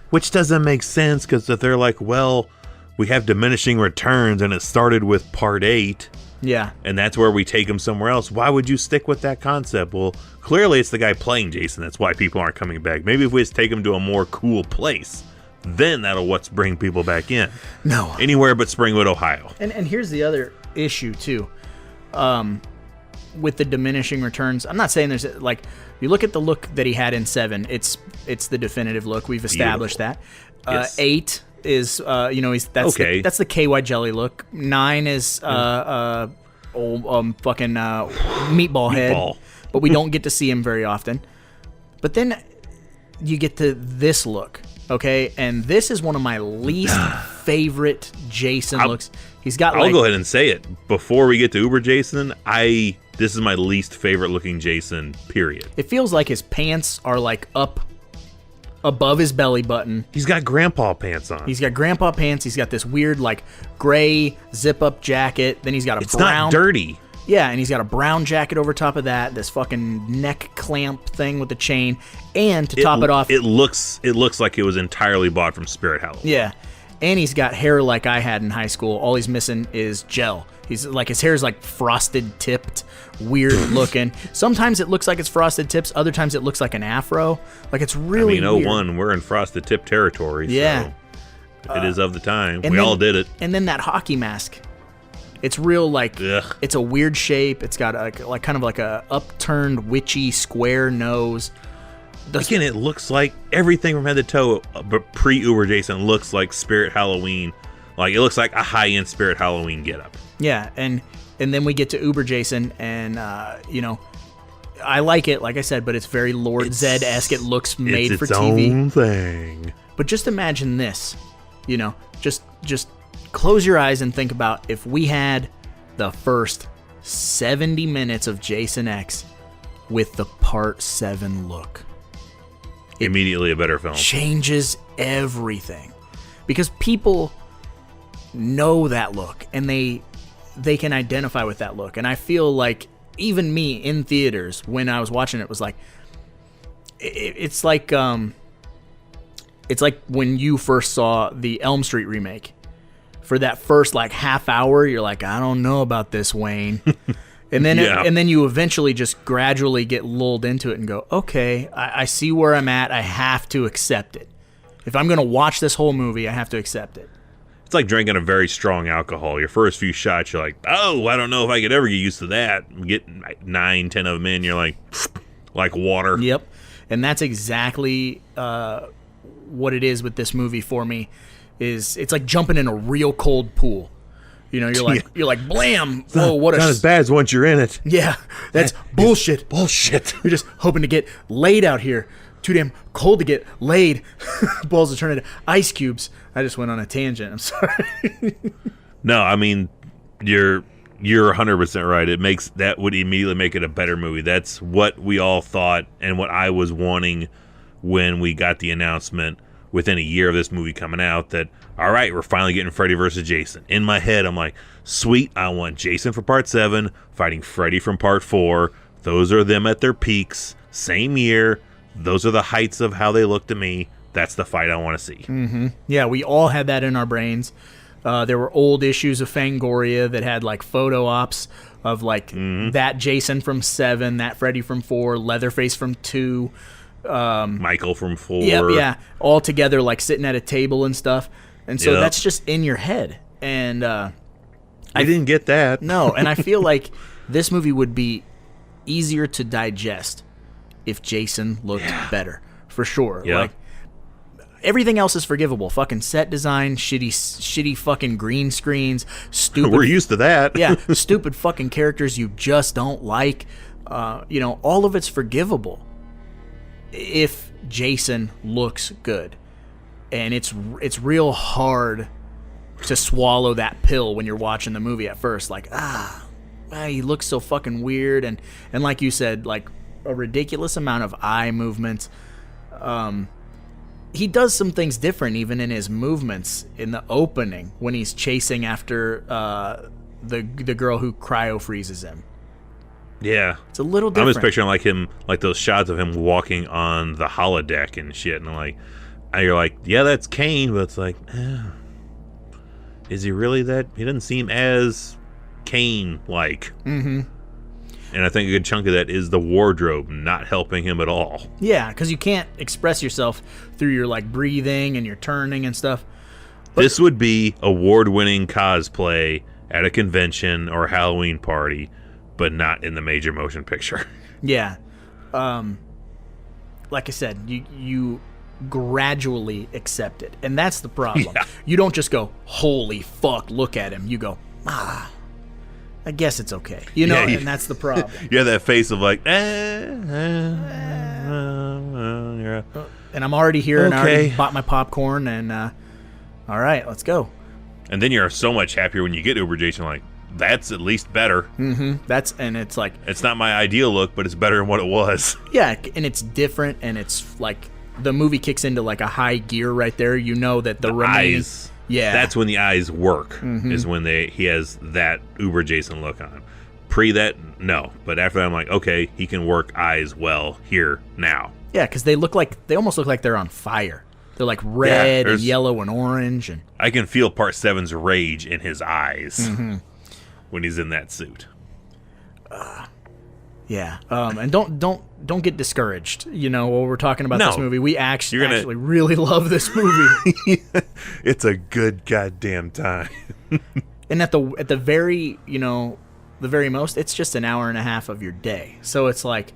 which doesn't make sense, because if they're like, well, we have diminishing returns and it started with part 8. Yeah. And that's where we take him somewhere else. Why would you stick with that concept? Well, clearly it's the guy playing Jason. That's why people aren't coming back. Maybe if we just take him to a more cool place, then that'll what's bring people back in. No. Anywhere but Springwood, Ohio. And here's the other issue too. With the diminishing returns, I'm not saying there's like, you look at the look that he had in 7, it's the definitive look. We've established that. Yes. 8 is that's okay. That's the KY jelly look. 9 is fucking meatball head, but we don't get to see him very often. But then you get to this look, okay, and this is one of my least favorite Jason looks. He's got. I'll go ahead and say it before we get to Uber Jason. This is my least favorite looking Jason. Period. It feels like his pants are like up above his belly button. He's got grandpa pants on. He's got grandpa pants. He's got this weird like gray zip-up jacket. Then he's got a It's brown. not dirty. Yeah, and he's got a brown jacket over top of that. This fucking neck clamp thing with the chain, and to top it off, it looks like it was entirely bought from Spirit Halloween. Yeah, and he's got hair like I had in high school. All he's missing is gel. He's like, his hair is like frosted tipped, weird looking. Sometimes it looks like it's frosted tips. Other times it looks like an afro. Like it's really weird. 01, we're in frosted tip territory. Yeah. So it is of the time. And we then, all did it. And then that hockey mask. It's real like Ugh. it's a weird shape. It's got like kind of like a upturned witchy square nose. Again, it looks like everything from head to toe, but pre-Uber Jason looks like Spirit Halloween. Like, it looks like a high-end Spirit Halloween getup. Yeah, and then we get to Uber Jason, and I like it, like I said, but it's very Lord Zed-esque. It looks made for TV. It's its own thing. But just imagine this, just close your eyes and think about if we had the first 70 minutes of Jason X with the Part 7 look. Immediately a better film. Changes everything. Because people know that look, and they can identify with that look. And I feel like even me in theaters, when I was watching it, was like, it's like when you first saw the Elm Street remake. For that first like half hour, you're like, I don't know about this, Wayne. And then and then you eventually just gradually get lulled into it and go, okay, I see where I'm at. I have to accept it. If I'm going to watch this whole movie, I have to accept it. It's like drinking a very strong alcohol. Your first few shots, you're like, oh, I don't know if I could ever get used to that. Get 9, 10 of them in, you're like water. Yep. And that's exactly what it is with this movie for me. It's like jumping in a real cold pool. You're like, blam! Whoa, what not as bad as once you're in it. Yeah, that's bullshit. Bullshit. You're just hoping to get laid out here. Too damn cold to get laid. Balls are turning into ice cubes. I just went on a tangent. I'm sorry. No, I mean, you're 100% right. That would immediately make it a better movie. That's what we all thought and what I was wanting when we got the announcement within a year of this movie coming out that, all right, we're finally getting Freddy versus Jason. In my head, I'm like, sweet, I want Jason for Part 7 fighting Freddy from Part 4. Those are them at their peaks. Same year. Those are the heights of how they look to me. That's the fight I want to see. Mm-hmm. Yeah, we all had that in our brains. There were old issues of Fangoria that had like photo ops of like that Jason from 7, that Freddy from 4, Leatherface from 2. Michael from 4. Yeah, all together like sitting at a table and stuff. And so that's just in your head. And I didn't get that. No, and I feel like this movie would be easier to digest if Jason looked better, for sure. Yeah. Like, everything else is forgivable. Fucking set design, shitty fucking green screens, stupid. We're used to that. Yeah, stupid fucking characters you just don't like. All of it's forgivable if Jason looks good. And it's real hard to swallow that pill when you're watching the movie at first. Like, he looks so fucking weird. And like you said, like a ridiculous amount of eye movements. He does some things different even in his movements in the opening when he's chasing after the girl who cryo freezes him. Yeah. It's a little different. I'm just picturing like him, like those shots of him walking on the holodeck and shit. And you're like, yeah, that's Kane, but it's like, is he really that? He doesn't seem as Kane-like. Mm-hmm. And I think a good chunk of that is the wardrobe not helping him at all. Yeah, because you can't express yourself through your like breathing and your turning and stuff. But this would be award-winning cosplay at a convention or Halloween party, but not in the major motion picture. Yeah. Like I said, you gradually accept it. And that's the problem. Yeah. You don't just go, holy fuck, look at him. You go, I guess it's okay. And that's the problem. You have that face of like, and I'm already here and I already bought my popcorn and all right, let's go. And then you're so much happier when you get Uber Jason, like, that's at least better. Mm-hmm. It's like, it's not my ideal look, but it's better than what it was. Yeah, and it's different, and it's like the movie kicks into like a high gear right there. You know that the eyes. Yeah, that's when the eyes work. Is when he has that Uber Jason look on. Pre that, no, but after that, I'm like, okay, he can work eyes well here now. Yeah, because they almost look like they're on fire. They're like red and yellow and orange, and I can feel Part 7's rage in his eyes when he's in that suit. Yeah, and don't get discouraged. While we're talking about this movie, we actually really love this movie. It's a good goddamn time. And at the very, the very most, it's just an hour and a half of your day. So it's like,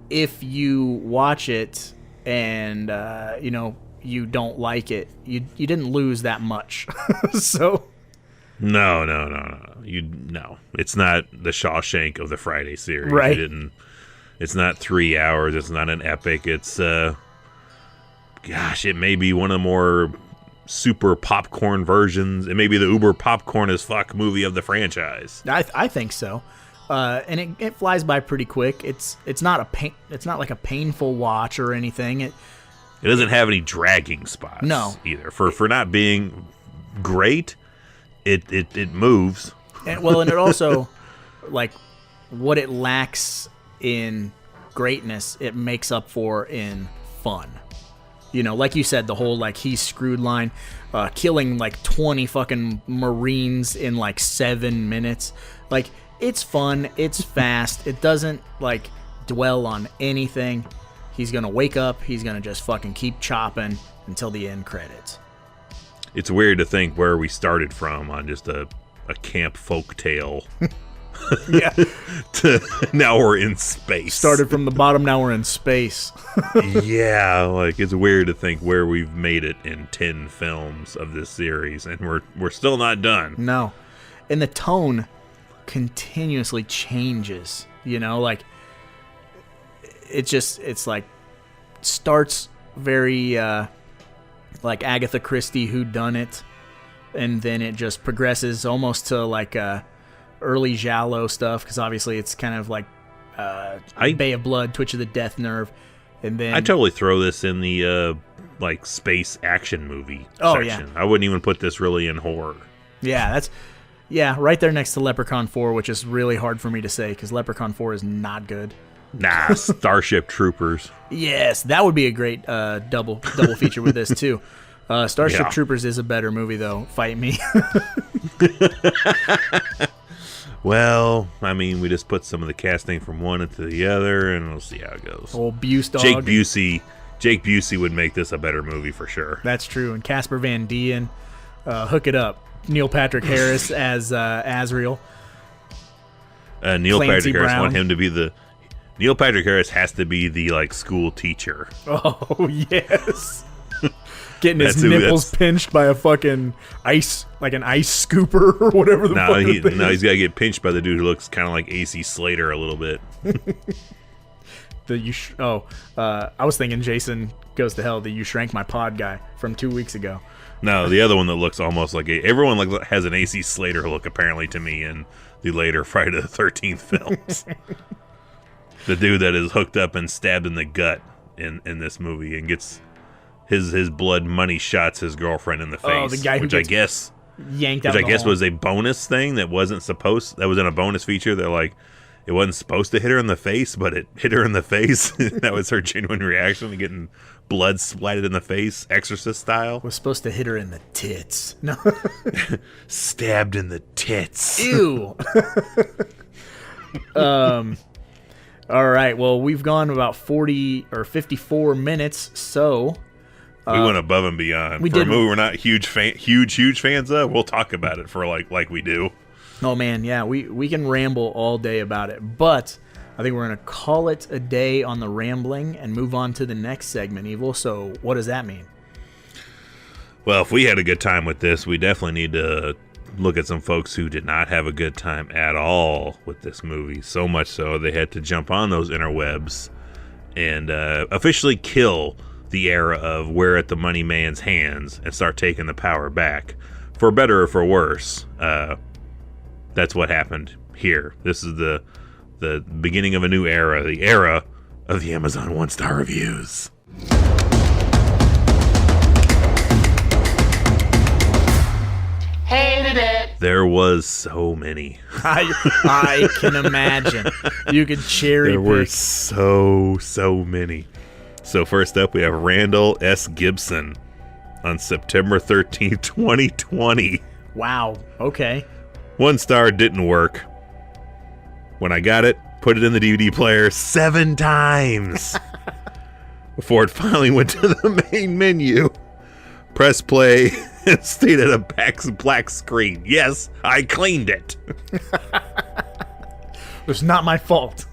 if you watch it and, you don't like it, you didn't lose that much. So. No. It's not the Shawshank of the Friday series. Right. It's not 3 hours. It's not an epic. It's, it may be one of the more super popcorn versions. It may be the uber popcorn as fuck movie of the franchise. I think so. And it flies by pretty quick. It's not like a painful watch or anything. It doesn't have any dragging spots. No. Either. For not being great, it moves. And it also, like, what it lacks in greatness, it makes up for in fun. Like you said, the whole, like, he's screwed line, killing, like, 20 fucking Marines in, like, 7 minutes. Like, it's fun. It's fast. It doesn't, like, dwell on anything. He's going to wake up. He's going to just fucking keep chopping until the end credits. It's weird to think where we started from on just a camp folk tale. Yeah. Now we're in space. Started from the bottom, now we're in space. Yeah, like, it's weird to think where we've made it in 10 films of this series, and we're still not done. No. And the tone continuously changes, like, it's like, starts very, like Agatha Christie whodunit, and then it just progresses almost to, like, early Giallo stuff, because obviously it's kind of like Bay of Blood, Twitch of the Death Nerve, and then I totally throw this in the like space action movie section. Yeah. I wouldn't even put this really in horror. Yeah, right there next to Leprechaun 4, which is really hard for me to say because Leprechaun 4 is not good. Nah, Starship Troopers. Yes, that would be a great double feature with this too. Starship Troopers is a better movie though. Fight me. Well, I mean, we just put some of the casting from one into the other, and we'll see how it goes. Old Buse dog. Jake Busey would make this a better movie for sure. That's true. And Casper Van Dien, hook it up. Neil Patrick Harris as Azrael. Neil Clancy Patrick Harris Brown. want him to be the. Neil Patrick Harris has to be the like school teacher. Oh yes. Getting his nipples pinched by a fucking ice scooper or whatever the fuck. He's got to get pinched by the dude who looks kind of like AC Slater a little bit. I was thinking Jason Goes to Hell, the You Shrank My Pod guy from 2 weeks ago. No, the other one that looks almost like everyone has an AC Slater look apparently to me in the later Friday the 13th films. The dude that is hooked up and stabbed in the gut in this movie and gets his blood money shots his girlfriend in the face. Oh, the guy who I guess yanked out. Which I guess was a bonus thing that was in a bonus feature. They're like, it wasn't supposed to hit her in the face, but it hit her in the face. That was her genuine reaction to getting blood splatted in the face, Exorcist style. Was supposed to hit her in the tits. No. Stabbed in the tits. Ew. All right. Well, we've gone about 40 or 54 minutes, so we went above and beyond. We for did. A movie we're not huge fans of. We'll talk about it for like we do. Oh man, yeah, we can ramble all day about it, but I think we're gonna call it a day on the rambling and move on to the next segment, Evil. So what does that mean? Well, if we had a good time with this, we definitely need to look at some folks who did not have a good time at all with this movie. So much so they had to jump on those interwebs and officially kill the era of we're at the money man's hands and start taking the power back. For better or for worse, that's what happened here. This is the beginning of a new era, the era of the Amazon 1-star reviews. Hated it. There was so many. I can imagine. You could cherry There pick. were so many. So first up, we have Randall S. Gibson on September 13th, 2020. Wow. Okay. 1 star, didn't work. When I got it, put it in the DVD player 7 times before it finally went to the main menu. Press play, and stayed at a black screen. Yes, I cleaned it. It's not my fault.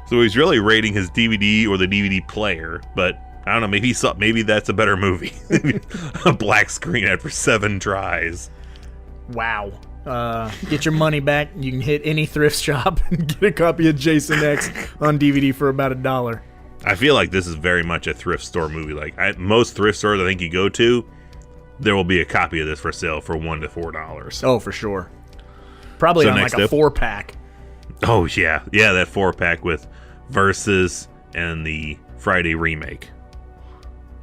So he's really rating his DVD or the DVD player, but I don't know, maybe that's a better movie. A black screen after 7 tries. Wow. Get your money back. You can hit any thrift shop and get a copy of Jason X on DVD for about $1. I feel like this is very much a thrift store movie. Like most thrift stores I think you go to, there will be a copy of this for sale for $1 to $4. Oh, for sure. Probably on like a 4-pack. Oh yeah, that 4-pack with Versus and the Friday remake,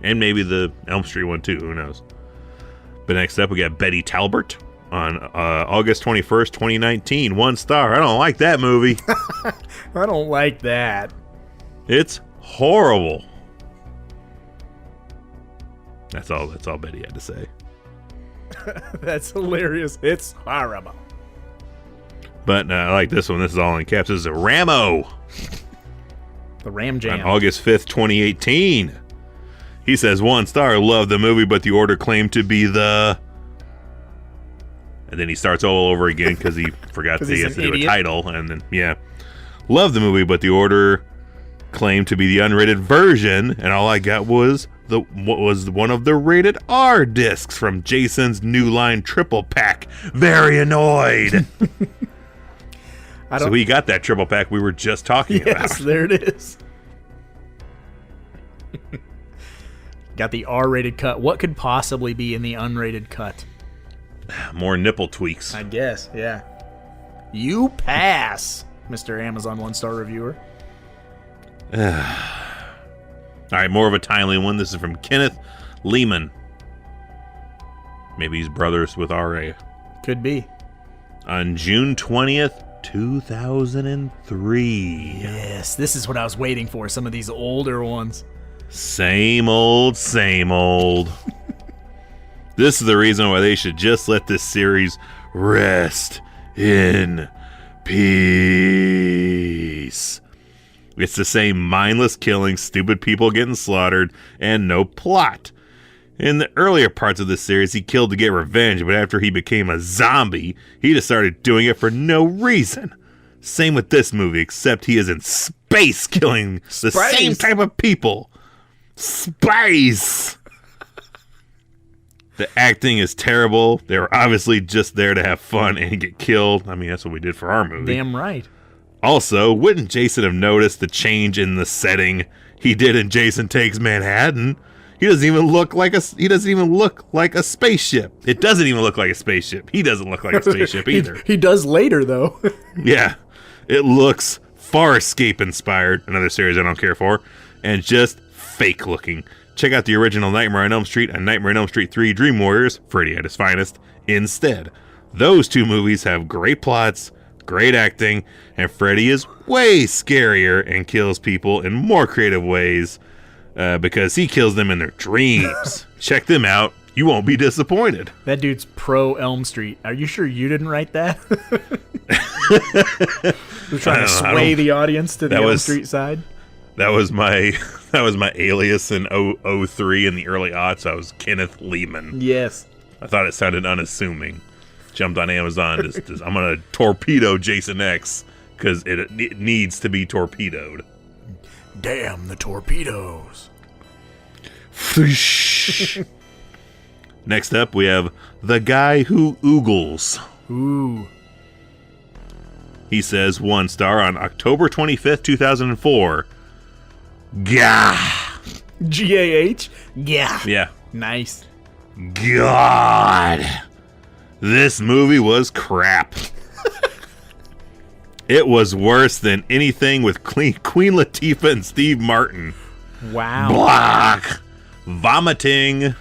and maybe the Elm Street one too. Who knows? But next up, we got Betty Talbert on August 21st, 2019. 1 star. I don't like that movie. I don't like that. It's horrible. That's all Betty had to say. That's hilarious. It's horrible. But I like this one. This is all in caps. This is a Ramo. The Ram Jam. On August 5th, 2018. He says, 1 star, love the movie, but the order claimed to be the... And then he starts all over again because he forgot that he has to do a title. And then, yeah. Love the movie, but the order claimed to be the unrated version. And all I got was one of the rated R discs from Jason's New Line triple pack. Very annoyed. So he got that triple pack we were just talking about. Yes, there it is. Got the R-rated cut. What could possibly be in the unrated cut? More nipple tweaks. I guess, yeah. You pass, Mr. Amazon 1-star reviewer. All right, more of a timely one. This is from Kenneth Lehman. Maybe he's brothers with R.A. Could be. On June 20th, 2003. Yes, this is what I was waiting for. Some of these older ones. Same old, same old. This is the reason why they should just let this series rest in peace. It's the same mindless killing, stupid people getting slaughtered, and no plot. In the earlier parts of this series, he killed to get revenge, but after he became a zombie, he just started doing it for no reason. Same with this movie, except he is in space killing the same type of people. Space! The acting is terrible. They were obviously just there to have fun and get killed. I mean, that's what we did for our movie. Damn right. Also, wouldn't Jason have noticed the change in the setting he did in Jason Takes Manhattan? He doesn't even look like a spaceship. It doesn't even look like a spaceship. He doesn't look like a spaceship either. He does later, though. Yeah. It looks Farscape inspired, another series I don't care for, and just fake looking. Check out the original Nightmare on Elm Street and Nightmare on Elm Street 3 Dream Warriors, Freddy at his finest, instead. Those 2 movies have great plots, great acting, and Freddy is way scarier and kills people in more creative ways because he kills them in their dreams. Check them out. You won't be disappointed. That dude's pro Elm Street. Are you sure you didn't write that? We're trying to sway the audience to the Elm Street side. That was my alias in 03 in the early aughts. I was Kenneth Lehman. Yes. I thought it sounded unassuming. Jumped on Amazon. I'm going to torpedo Jason X because it needs to be torpedoed. Damn the torpedoes. Next up, we have The Guy Who Oogles. Ooh. He says 1 star on October 25th, 2004. Gah! G-A-H? Yeah. Yeah. Nice. God. This movie was crap. It was worse than anything with Queen Latifah and Steve Martin. Wow. Block. Vomiting.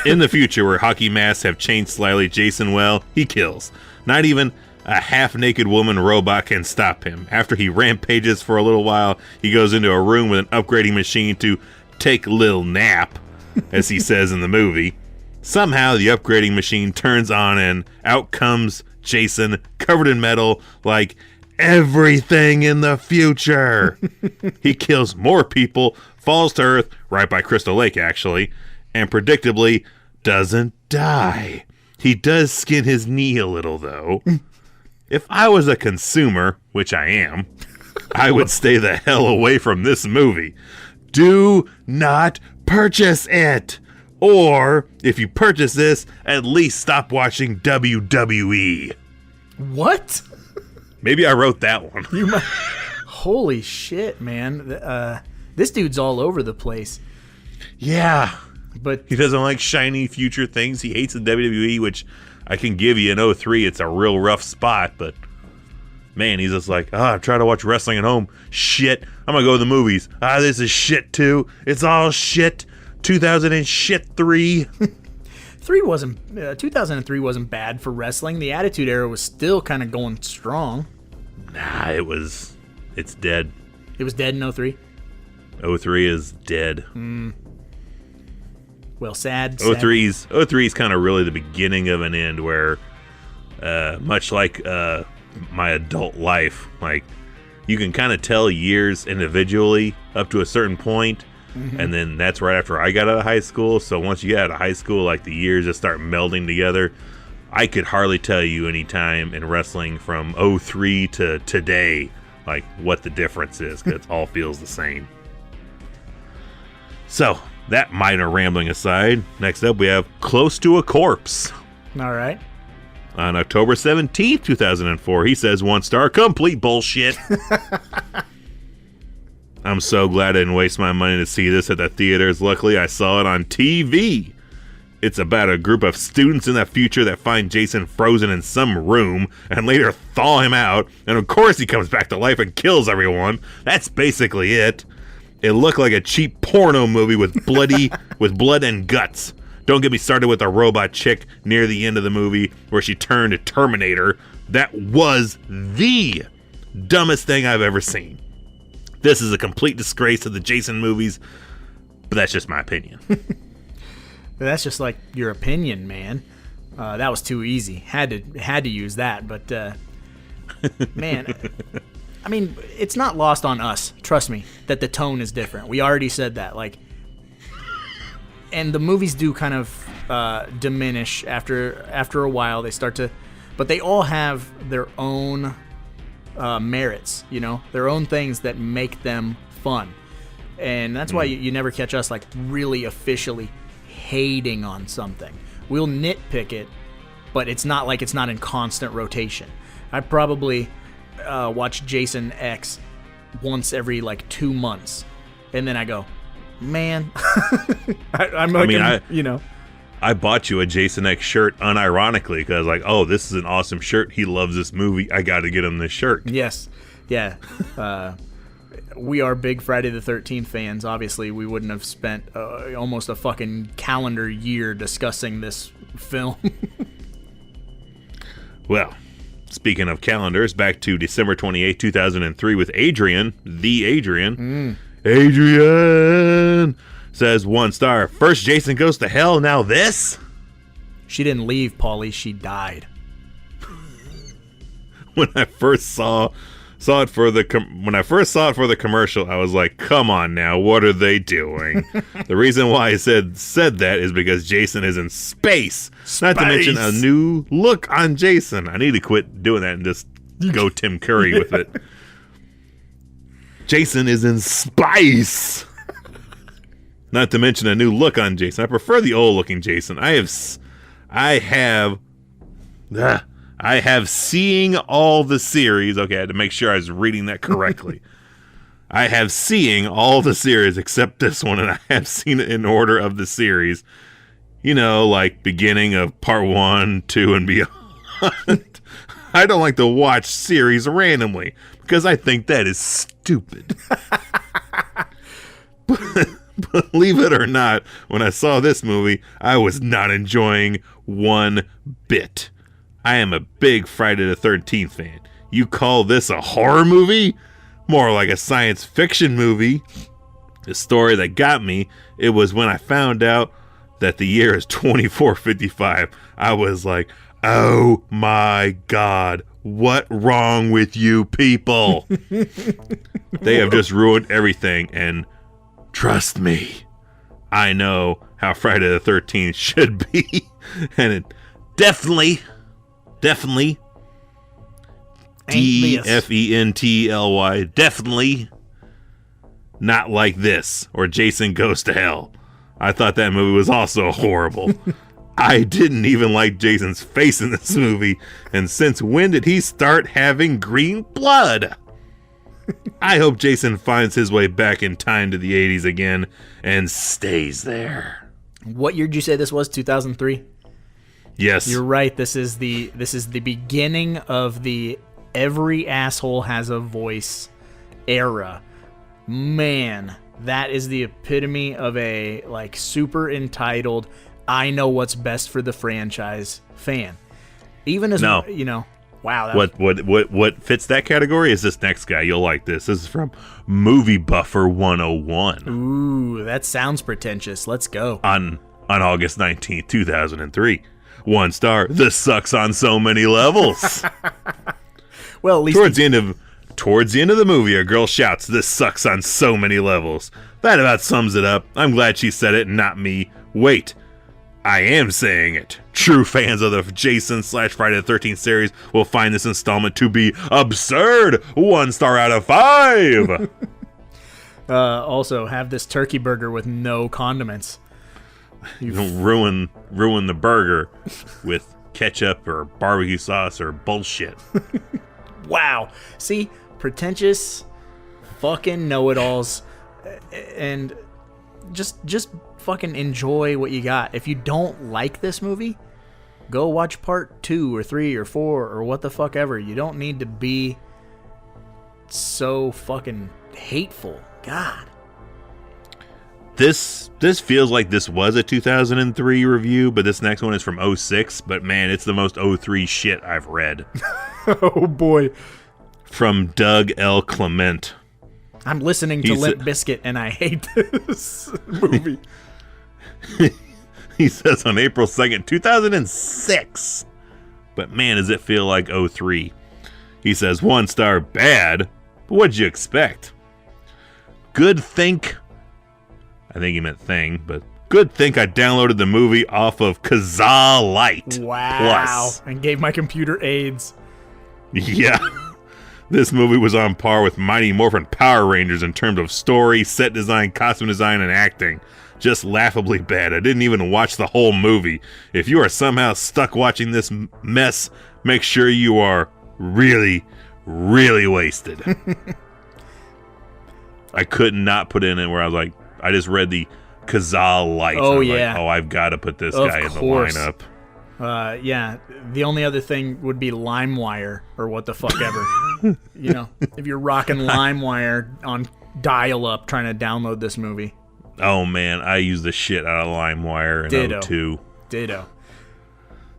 In the future, where hockey masks have changed slightly, Jason, well, he kills. Not even a half-naked woman robot can stop him. After he rampages for a little while, he goes into a room with an upgrading machine to take a little nap, as he says in the movie. Somehow, the upgrading machine turns on and out comes Jason, covered in metal, like everything in the future. He kills more people, falls to Earth, right by Crystal Lake, actually, and predictably doesn't die. He does skin his knee a little, though. If I was a consumer, which I am, I would stay the hell away from this movie. Do not purchase it. Or, if you purchase this, at least stop watching WWE. What? Maybe I wrote that one. Holy shit, man. This dude's all over the place. Yeah. But he doesn't like shiny future things. He hates the WWE, which I can give you in 03. It's a real rough spot, but man, he's just like, I'm trying to watch wrestling at home. Shit. I'm going to go to the movies. This is shit too. It's all shit. 2003. 2003 wasn't bad for wrestling. The Attitude Era was still kind of going strong. Nah, it's dead. It was dead in 03? 03 is dead. Well, sad. 03 is kind of really the beginning of an end where, much like my adult life, like you can kind of tell years individually up to a certain point, and then that's right after I got out of high school. So once you get out of high school, like the years just start melding together. I could hardly tell you any time in wrestling from 03 to today, like what the difference is, because it all feels the same. So, that minor rambling aside, next up we have Close to a Corpse. All right. On October 17th, 2004, he says 1 star, complete bullshit. I'm so glad I didn't waste my money to see this at the theaters. Luckily, I saw it on TV. It's about a group of students in the future that find Jason frozen in some room and later thaw him out. And of course he comes back to life and kills everyone. That's basically it. It looked like a cheap porno movie with blood and guts. Don't get me started with a robot chick near the end of the movie where she turned to Terminator. That was the dumbest thing I've ever seen. This is a complete disgrace to the Jason movies, but that's just my opinion. That's just like your opinion, man. That was too easy. Had to use that, but man, I mean, it's not lost on us. Trust me, that the tone is different. We already said that, like, and the movies do kind of diminish after a while. They start to, but they all have their own merits, you know, their own things that make them fun, and that's why you never catch us like really officially hating on something. We'll nitpick it, but it's not like it's not in constant rotation. I probably watch Jason X once every like 2 months, and then I go, man. I bought you a Jason X shirt unironically because like, oh, this is an awesome shirt. He loves this movie. I got to get him this shirt. Yes, yeah. We are big Friday the 13th fans. Obviously, we wouldn't have spent almost a fucking calendar year discussing this film. Well, speaking of calendars, back to December 28, 2003 with Adrian, the Adrian. Adrian says 1 star. First Jason Goes to Hell, now this? She didn't leave, Paulie. She died. When I first saw it for the commercial, I was like, come on now, what are they doing? The reason why I said that is because Jason is in space. Not to mention a new look on Jason. I need to quit doing that and just go Tim Curry with it. Jason is in space. Not to mention a new look on Jason. I prefer the old looking Jason. I have seeing all the series. Okay, I had to make sure I was reading that correctly. I have seeing all the series except this one, and I have seen it in order of the series. You know, like beginning of part 1, 2, and beyond. I don't like to watch series randomly because I think that is stupid. Believe it or not, when I saw this movie, I was not enjoying one bit. I am a big Friday the 13th fan. You call this a horror movie? More like a science fiction movie. The story that got me, it was when I found out that the year is 2455. I was like, oh my God, what wrong with you people? They have just ruined everything, and trust me, I know how Friday the 13th should be. And it definitely, DEFENTLY, definitely not like this, or Jason Goes to Hell. I thought that movie was also horrible. I didn't even like Jason's face in this movie, and since when did he start having green blood? I hope Jason finds his way back in time to the 80s again and stays there. What year did you say this was? 2003? Yes. You're right. This is the beginning of the every asshole has a voice era. Man, that is the epitome of a like super entitled, I know what's best for the franchise fan. Even as you know, wow. What fits that category is this next guy. You'll like this. This is from Movie Buffer 101. Ooh, that sounds pretentious. Let's go. On August 19th, 2003. 1 star. This sucks on so many levels. Well, at least towards the end of the movie, a girl shouts, "This sucks on so many levels." That about sums it up. I'm glad she said it, not me. Wait, I am saying it. True fans of the Jason/Friday the 13th series will find this installment to be absurd. 1 star out of 5. Also, have this turkey burger with no condiments. You don't ruin the burger with ketchup or barbecue sauce or bullshit. Wow. See, pretentious fucking know-it-alls, and just fucking enjoy what you got. If you don't like this movie, go watch part 2 or 3 or 4 or what the fuck ever. You don't need to be so fucking hateful. God. This feels like this was a 2003 review, but this next one is from 06. But man, it's the most 03 shit I've read. Oh boy. From Doug L. Clement. I'm listening to Limp Bizkit and I hate this movie. He says on April 2nd, 2006. But man, does it feel like 03. He says 1 star bad, but what'd you expect? Good think. I think he meant thing, but good think I downloaded the movie off of Kazaa Lite. Wow. Plus. And gave my computer AIDS. Yeah. This movie was on par with Mighty Morphin Power Rangers in terms of story, set design, costume design, and acting. Just laughably bad. I didn't even watch the whole movie. If you are somehow stuck watching this mess, make sure you are really, really wasted. I could not put in it where I was like, I just read the Kazaa Lite. Oh, yeah. Like, I've got to put this guy in the lineup. Yeah, the only other thing would be LimeWire or what the fuck ever. You know, if you're rocking LimeWire on dial-up trying to download this movie. Oh, man, I use the shit out of LimeWire in 02. Ditto.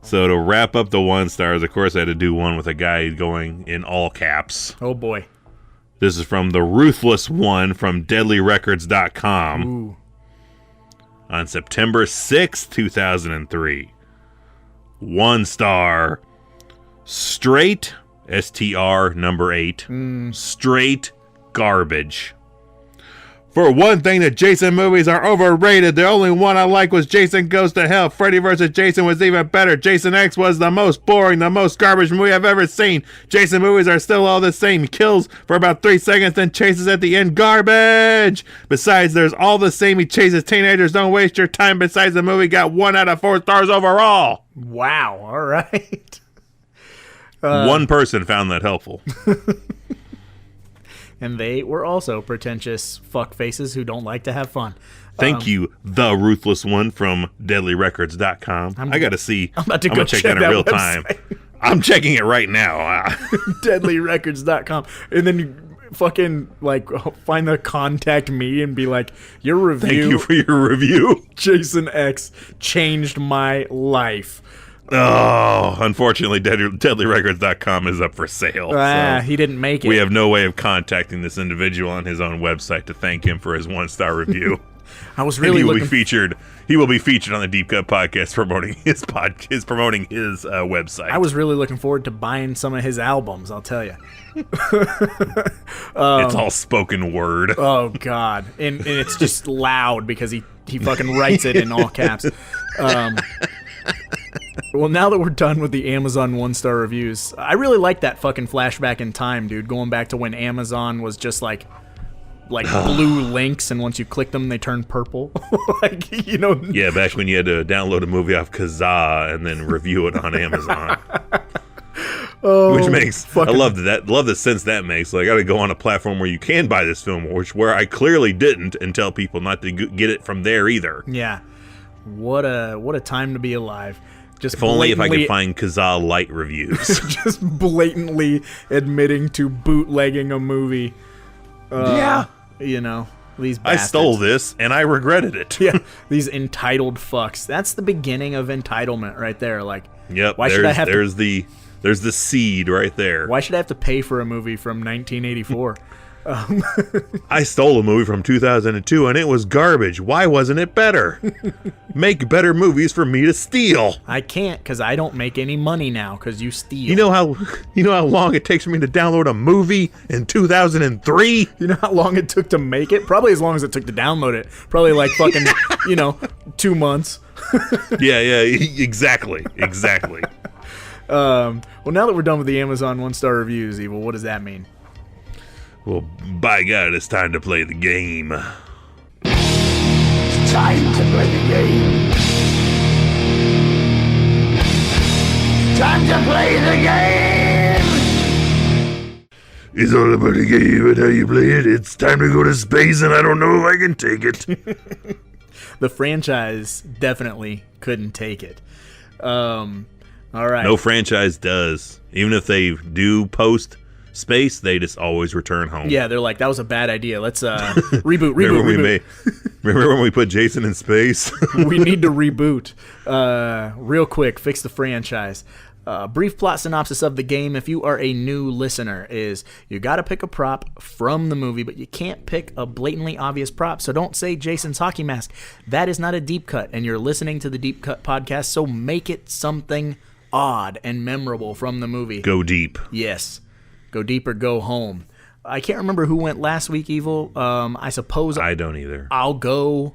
So to wrap up the 1 stars, of course, I had to do one with a guy going in all caps. Oh, boy. This is from the Ruthless One from DeadlyRecords.com. Ooh. On September 6th, 2003. 1 star. Straight, STR number 8. Straight garbage. For one thing, the Jason movies are overrated. The only one I like was Jason Goes to Hell. Freddy vs. Jason was even better. Jason X was the most boring, the most garbage movie I've ever seen. Jason movies are still all the same. Kills for about 3 seconds, then chases at the end. Garbage! Besides, there's all the same. He chases teenagers. Don't waste your time. Besides, the movie got 1 out of 4 stars overall. Wow. All right. One person found that helpful. And they were also pretentious fuckfaces who don't like to have fun. Thank you, the Ruthless One from DeadlyRecords.com. I got to see. I'm about to go check that in real website. time. I'm checking it right now. DeadlyRecords.com. And then you fucking like find the contact me and be like, your review. Thank you for your review. Jason X changed my life. Oh, unfortunately, DeadlyRecords.com is up for sale. So he didn't make it. We have no way of contacting this individual on his own website to thank him for his 1-star review. I was really looking. He will be featured on the Deep Cut podcast promoting his website. I was really looking forward to buying some of his albums. I'll tell you. It's all spoken word. Oh God, and it's just loud because he he fucking writes it in all caps. Well, now that we're done with the Amazon 1-star reviews, I really like that fucking flashback in time, dude. Going back to when Amazon was just like blue links, and once you click them, they turn purple. Like, you know. Yeah, back when you had to download a movie off Kazaa and then review it on Amazon. Which makes I love the sense that makes. Like, I got to go on a platform where you can buy this film, where I clearly didn't, and tell people not to get it from there either. Yeah, what a time to be alive. Just if only if I could find Kazaa light reviews. Just blatantly admitting to bootlegging a movie. Yeah, you know, these bastards. I stole this and I regretted it. Yeah, these entitled fucks. That's the beginning of entitlement right there. Like, yep. Why should I have there's the seed right there. Why should I have to pay for a movie from 1984? I stole a movie from 2002 and it was garbage. Why wasn't it better? Make better movies for me to steal. I can't, because I don't make any money now because you steal. You know how long it takes for me to download a movie in 2003? You know how long it took to make it? Probably as long as it took to download it. Probably like fucking 2 months. Yeah, exactly. Well, now that we're done with the Amazon 1-star reviews, Evil, what does that mean? Well, by God, it's time to play the game. It's time to play the game. Time to play the game. It's all about the game and how you play it. It's time to go to space and I don't know if I can take it. The franchise definitely couldn't take it. All right. No franchise does. Even if they do post space, they just always return home. Yeah, they're like, that was a bad idea. Let's reboot. Remember when we put Jason in space? We need to reboot. Real quick, fix the franchise. Brief plot synopsis of the game, if you are a new listener, is you got to pick a prop from the movie, but you can't pick a blatantly obvious prop. So don't say Jason's hockey mask. That is not a deep cut, and you're listening to the Deep Cut podcast, so make it something odd and memorable from the movie. Go deep. Yes. Go deep or go home. I can't remember who went last week, Evil. I suppose I don't either. I'll go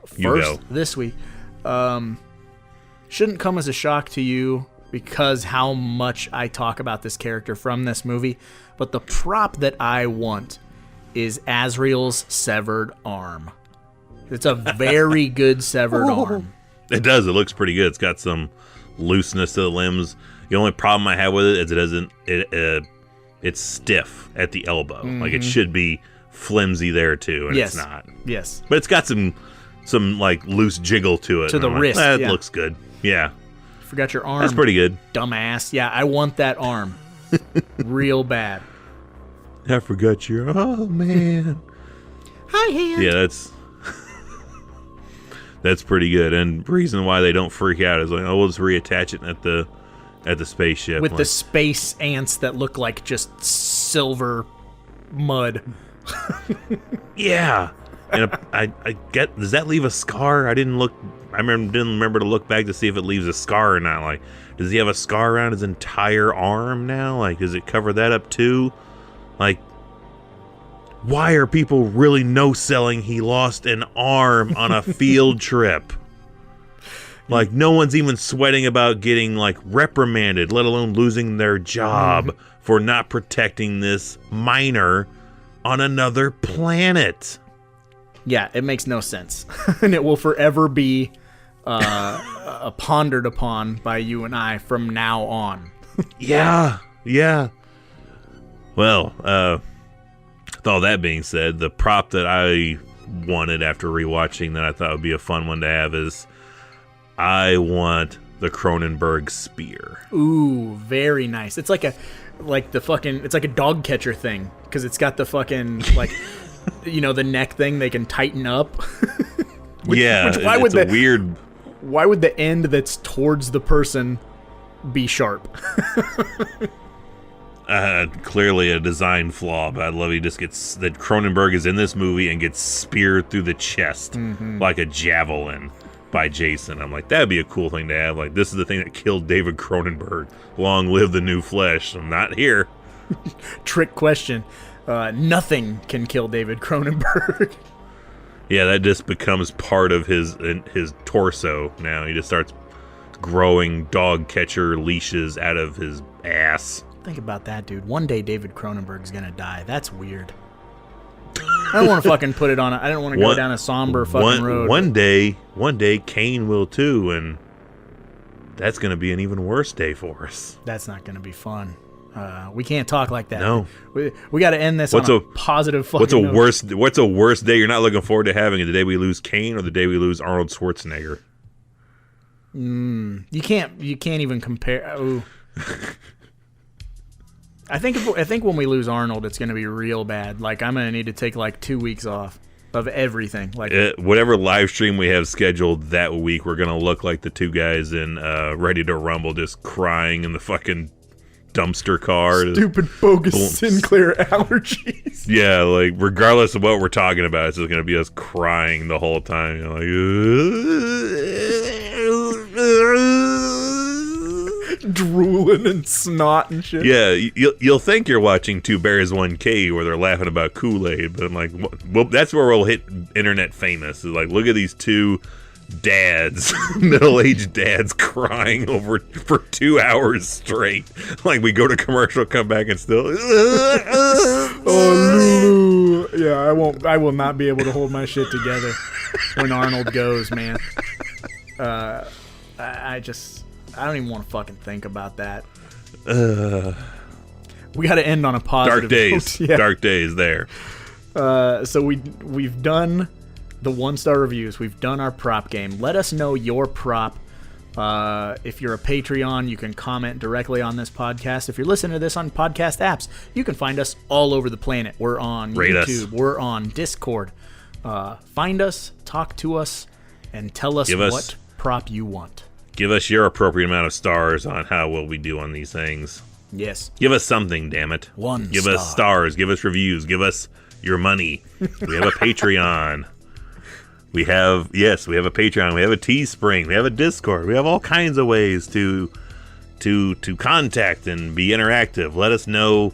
first go. this week. Shouldn't come as a shock to you because how much I talk about this character from this movie. But the prop that I want is Azrael's severed arm. It's a very good severed arm. It does. It looks pretty good. It's got some looseness to the limbs. The only problem I have with it is it doesn't. It's stiff at the elbow. Mm-hmm. Like, it should be flimsy there too, and yes. It's not. Yes. But it's got some like loose jiggle to it. To the wrist. That looks good. Yeah. Forgot your arm. That's pretty good. Dumbass. Yeah, I want that arm. Real bad. I forgot your. Oh man. Hi, hand. Yeah, that's pretty good. And the reason why they don't freak out is like, oh, we'll just reattach it at the spaceship with the space ants that look like just silver mud. Yeah, and I get. Does that leave a scar? I didn't remember to look back to see if it leaves a scar or not. Like, does he have a scar around his entire arm now? Like, does it cover that up too? Like, why are people really no-selling he lost an arm on a field trip? Like, no one's even sweating about getting, like, reprimanded, let alone losing their job for not protecting this miner on another planet. Yeah, it makes no sense. And it will forever be pondered upon by you and I from now on. Yeah. Well, with all that being said, the prop that I wanted after rewatching that I thought would be a fun one to have is I want the Cronenberg spear. Ooh, very nice. It's like a dog catcher thing because it's got the fucking like the neck thing they can tighten up. Why would the end that's towards the person be sharp? Clearly a design flaw, but I love he just gets that Cronenberg is in this movie and gets speared through the chest like a javelin by Jason. I'm like, that'd be a cool thing to have. Like, this is the thing that killed David Cronenberg. Long live the new flesh. I'm not here. Trick question. Nothing can kill David Cronenberg. Yeah, that just becomes part of his torso now. He just starts growing dog catcher leashes out of his ass. Think about that, dude. One day David Cronenberg's gonna die. That's weird. I don't want to fucking put it on. I don't want to go down a somber fucking road. One day, Kane will too, and that's gonna be an even worse day for us. That's not gonna be fun. We can't talk like that. No, we got to end this on a positive fucking note. What's a worse day you're not looking forward to having? The day we lose Kane or the day we lose Arnold Schwarzenegger? You can't even compare. Ooh. I think when we lose Arnold, it's gonna be real bad. Like I'm gonna need to take like 2 weeks off of everything. Like whatever live stream we have scheduled that week, we're gonna look like the two guys in Ready to Rumble, just crying in the fucking dumpster car. Stupid bogus Sinclair allergies. Yeah, like regardless of what we're talking about, it's just gonna be us crying the whole time. You're like drooling and snot and shit. Yeah, you'll think you're watching Two Bears One Cave where they're laughing about Kool-Aid, but I'm like, well, that's where we'll hit internet famous. Is like, look at these two dads, middle-aged dads, crying over for 2 hours straight. Like we go to commercial, come back, and still. Oh, Lulu. Yeah, I will not be able to hold my shit together when Arnold goes, man. I don't even want to fucking think about that. We got to end on a positive dark days. note. Yeah. Dark days there. So we've done the 1-star reviews. We've done our prop game. Let us know your prop. If you're a Patreon, you can comment directly on this podcast. If you're listening to this on podcast apps, you can find us all over the planet. We're on Rate YouTube. us. We're on Discord. Find us, talk to us, and tell us what prop you want. Give us your appropriate amount of stars on how well we do on these things. Yes. Give us something, damn it. Give us stars. Give us reviews. Give us your money. We have a Patreon. We have a Patreon. We have a Teespring. We have a Discord. We have all kinds of ways to contact and be interactive. Let us know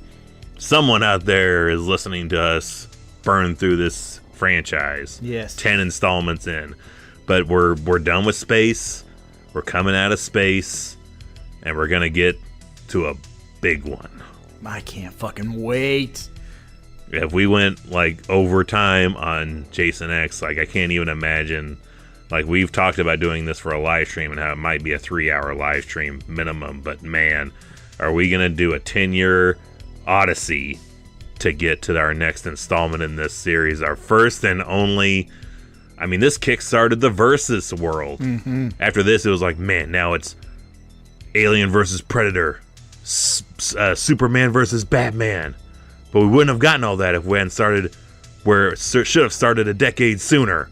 someone out there is listening to us burn through this franchise. Yes. 10 installments in. But we're done with space. We're coming out of space. And we're going to get to a big one. I can't fucking wait. If we went like overtime on Jason X, like I can't even imagine. Like we've talked about doing this for a live stream and how it might be a 3-hour live stream minimum, but man, are we gonna do a 10-year odyssey to get to our next installment in this series? Our first and only. I mean, this kickstarted the Versus world. Mm-hmm. After this, it was like, man, now it's Alien versus Predator, Superman versus Batman. But we wouldn't have gotten all that if we hadn't started where it should have started a decade sooner.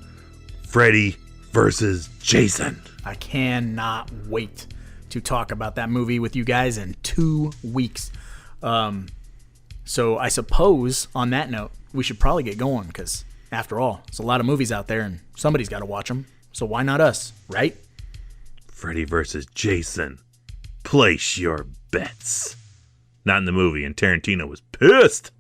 Freddy versus Jason. I cannot wait to talk about that movie with you guys in 2 weeks. So I suppose on that note, we should probably get going because after all, there's a lot of movies out there and somebody's got to watch them. So why not us, right? Freddy versus Jason. Place your bets. Not in the movie, and Tarantino was pissed.